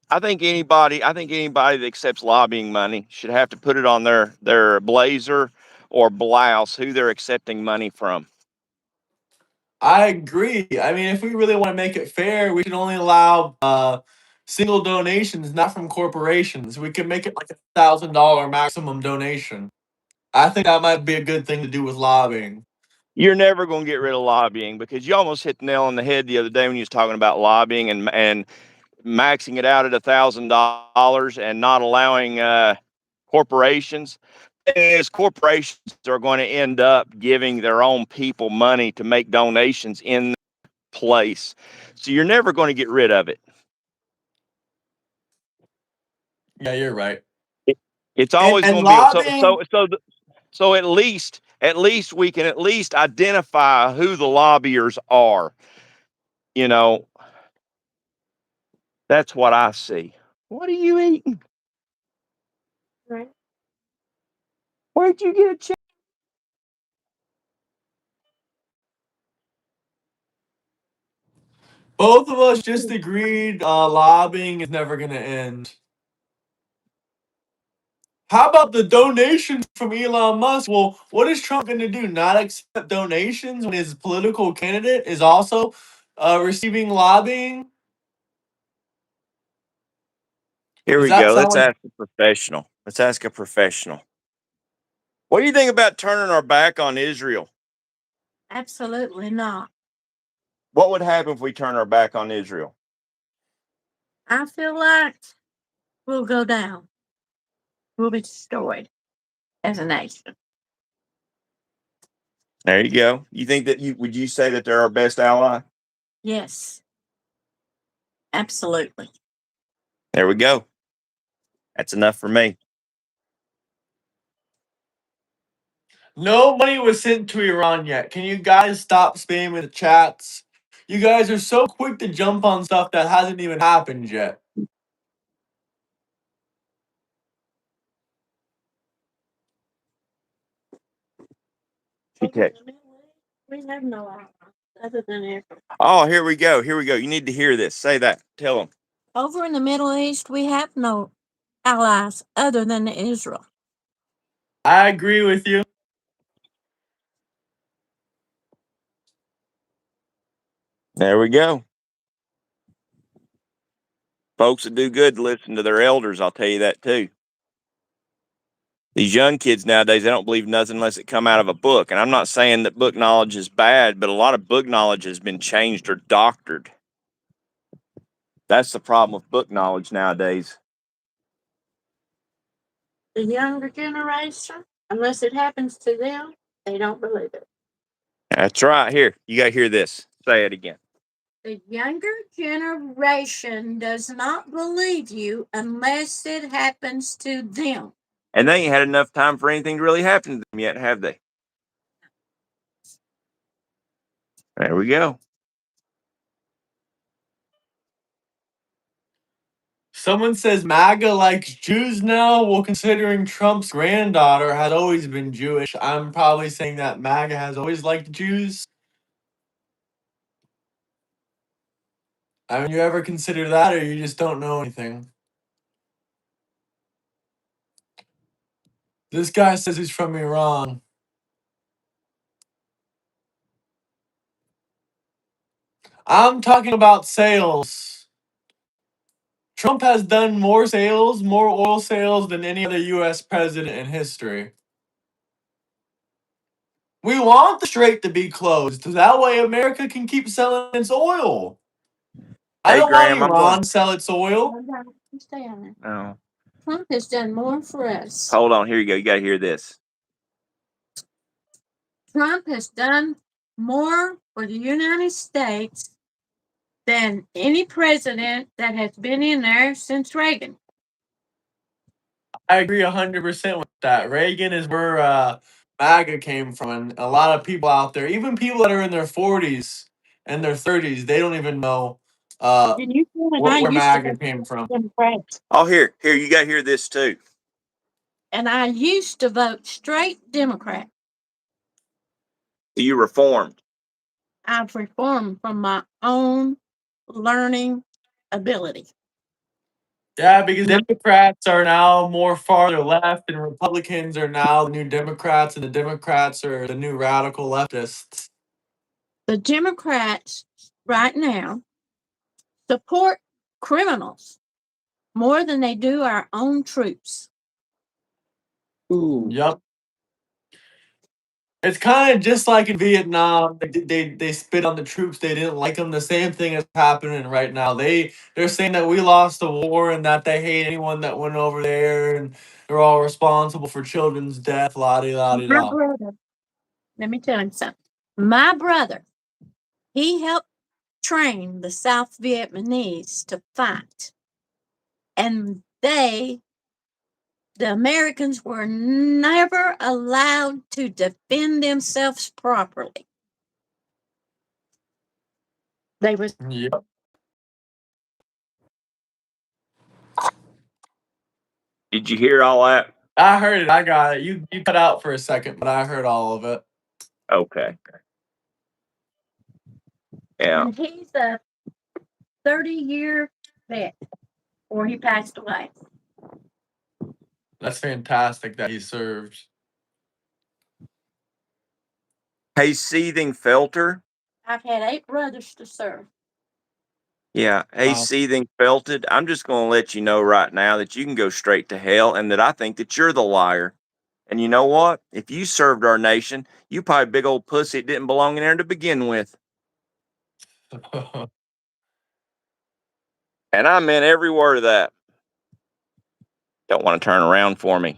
I think anybody that accepts lobbying money should have to put it on their blazer or blouse who they're accepting money from. I agree. I mean, if we really want to make it fair, we can only allow single donations, not from corporations. We can make it like $1,000 maximum donation. I think that might be a good thing to do with lobbying. You're never going to get rid of lobbying because you almost hit the nail on the head the other day when you was talking about lobbying and maxing it out at $1,000 and not allowing corporations. Is corporations are going to end up giving their own people money to make donations in place, so you're never going to get rid of it. Yeah, you're right. It's And always and going to be lobbying, so at least we can at least identify who the lobbyers are. You know, that's what I see. What are you eating? Right. Where'd you get a chicken? both of us just agreed lobbying is never going to end. How about the donations from Elon Musk? Well, what is Trump going to do? Not accept donations when his political candidate is also receiving lobbying? Here Does we that go. sound Let's like ask a professional. Let's ask a professional. What do you think about turning our back on Israel? Absolutely not. What would happen if we turn our back on Israel? I feel like we'll go down. We'll be destroyed as a nation. There you go. You think that would you say that they're our best ally? Yes, absolutely. There we go. That's enough for me. no money was sent to Iran yet? Can you guys stop spamming the chats? You guys are so quick to jump on stuff that hasn't even happened yet. Okay. We have no ally other than Israel. Oh, here we go. Here we go. You need to hear this. Say that. Tell them. Over in the Middle East, we have no allies other than Israel. I agree with you. There we go. Folks that do good to listen to their elders, I'll tell you that too. These young kids nowadays, they don't believe nothing unless it come out of a book. And I'm not saying that book knowledge is bad, but a lot of book knowledge has been changed or doctored. That's the problem with book knowledge nowadays. The younger generation, unless it happens to them, they don't believe it. That's right. Here, you got to hear this. Say it again. The younger generation does not believe you unless it happens to them. And they ain't had enough time for anything to really happen to them yet, have they? There we go. Someone says MAGA likes Jews now. Well, considering Trump's granddaughter has always been Jewish, I'm probably saying that MAGA has always liked Jews. I mean, you ever consider that, or you just don't know anything? This guy says he's from Iran. I'm talking about sales. Trump has done more sales, more oil sales than any other U.S. president in history. We want the strait to be closed. That way America can keep selling its oil. I Hey, don't want Graham, I'm Iran going. to sell its oil. Hold on, you stay on it. Oh, Trump has done more for us. hold on. Here you go. You got to hear this. Trump has done more for the United States than any president that has been in there since Reagan. I agree 100% with that. Reagan is where MAGA came from. And a lot of people out there, even people that are in their 40s and their 30s, they don't even know And you know, and I where used to MAGA vote came from. Democrat, Oh, here. You got to hear this too. and I used to vote straight Democrat. You reformed. I've reformed from my own learning ability. Yeah, because Democrats are now more farther left, and Republicans are now the new Democrats, and the Democrats are the new radical leftists. The Democrats right now support criminals more than they do our own troops. Ooh. Yep. It's kind of just like in Vietnam. They spit on the troops. They didn't like them. The same thing is happening right now. They're saying that we lost the war and that they hate anyone that went over there, and they're all responsible for children's death. La di la di My da. brother, let me tell you something. My brother, he helped train the South Vietnamese to fight. And the Americans were never allowed to defend themselves properly. They was Yep. Did you hear all that? I heard it. I got it. You cut out for a second, but I heard all of it. Okay. Yeah. and he's a 30-year vet before he passed away. That's fantastic that he served. Hey, Seething Felter. I've had 8 brothers to serve. Yeah. Hey, Wow. Seething Felted. I'm just going to let you know right now that you can go straight to hell and that I think that you're the liar. And you know what? If you served our nation, you probably big old pussy that didn't belong in there to begin with. And I meant every word of that. Don't want to turn around for me.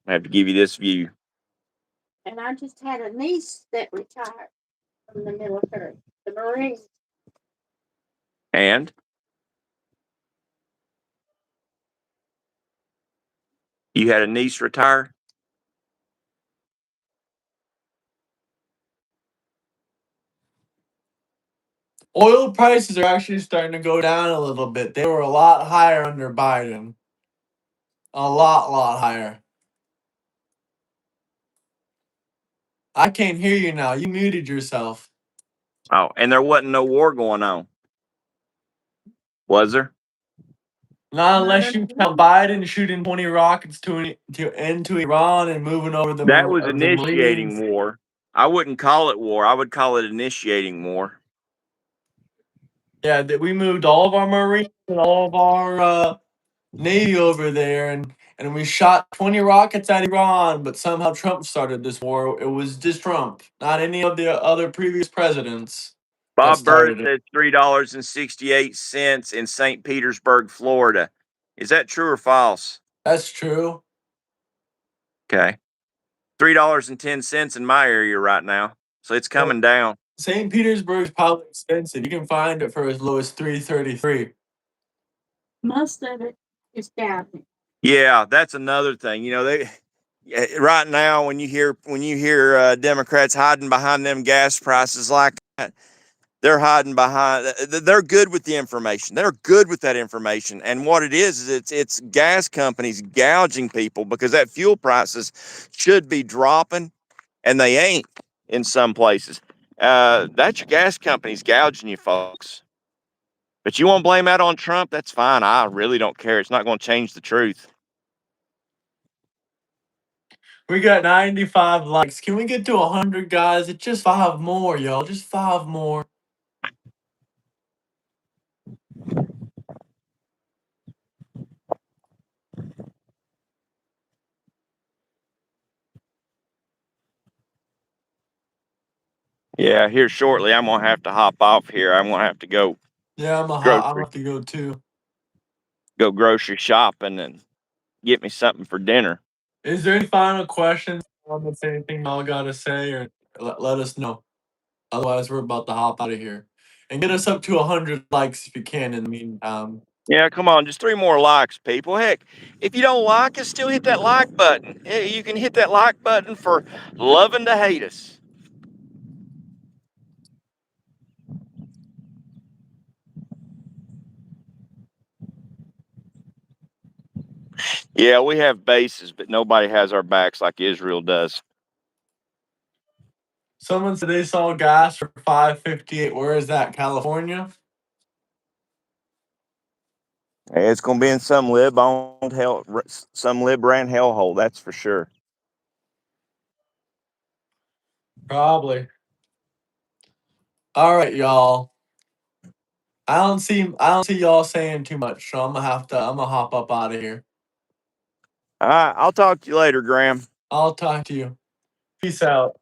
I have to give you this view. And I just had a niece that retired from the military, the Marines. And you had a niece retire? Oil prices are actually starting to go down a little bit. They were a lot higher under Biden. A lot higher. I can't hear you now. You muted yourself. Oh, and there wasn't no war going on. Was there? Not unless you count Biden shooting 20 rockets into Iran and moving over That was the initiating Marines. war. I wouldn't call it war. I would call it initiating war. Yeah, that we moved all of our Marines and all of our Navy over there, and we shot 20 rockets at Iran, but somehow Trump started this war. It was just Trump, not any of the other previous presidents that Bob Burris started it. says $3.68 in St. Petersburg, Florida. Is that true or false? That's true. Okay. $3.10 in my area right now. So it's coming down. St. Petersburg's probably expensive. You can find it for as low as $3.33. Most of it is down. Yeah, that's another thing. You know, they right now when you hear Democrats hiding behind them gas prices like that, they're hiding behind. They're good with the information. They're good with that information. And what it is it's gas companies gouging people because that fuel prices should be dropping, and they ain't in some places. That's your gas companies gouging you, folks. But you want to blame that on Trump? That's fine. I really don't care. It's not going to change the truth. We got 95 likes. Can we get to 100, guys? It's just 5 more, y'all. Just 5 more. Yeah, here shortly, I'm gonna have to hop off here. I'm gonna have to go Yeah, I'm gonna grocery have to go too. shopping and get me something for dinner. Is there any final questions? Anything y'all gotta say, or let us know. Otherwise, we're about to hop out of here and get us up to 100 likes if you can. In the meantime, Yeah, come on, just 3 more likes, people. Heck, if you don't like us, still hit that like button. You can hit that like button for loving to hate us. Yeah, we have bases, but nobody has our backs like Israel does. someone said they saw gas for 5.58. Where is that? California? Hey, it's gonna be in some lib-owned hell, some lib-ran hellhole. That's for sure. Probably. All right, y'all. I don't see y'all saying too much, so I'm gonna hop up out of here. All right, I'll talk to you later, Graham. I'll talk to you. Peace out.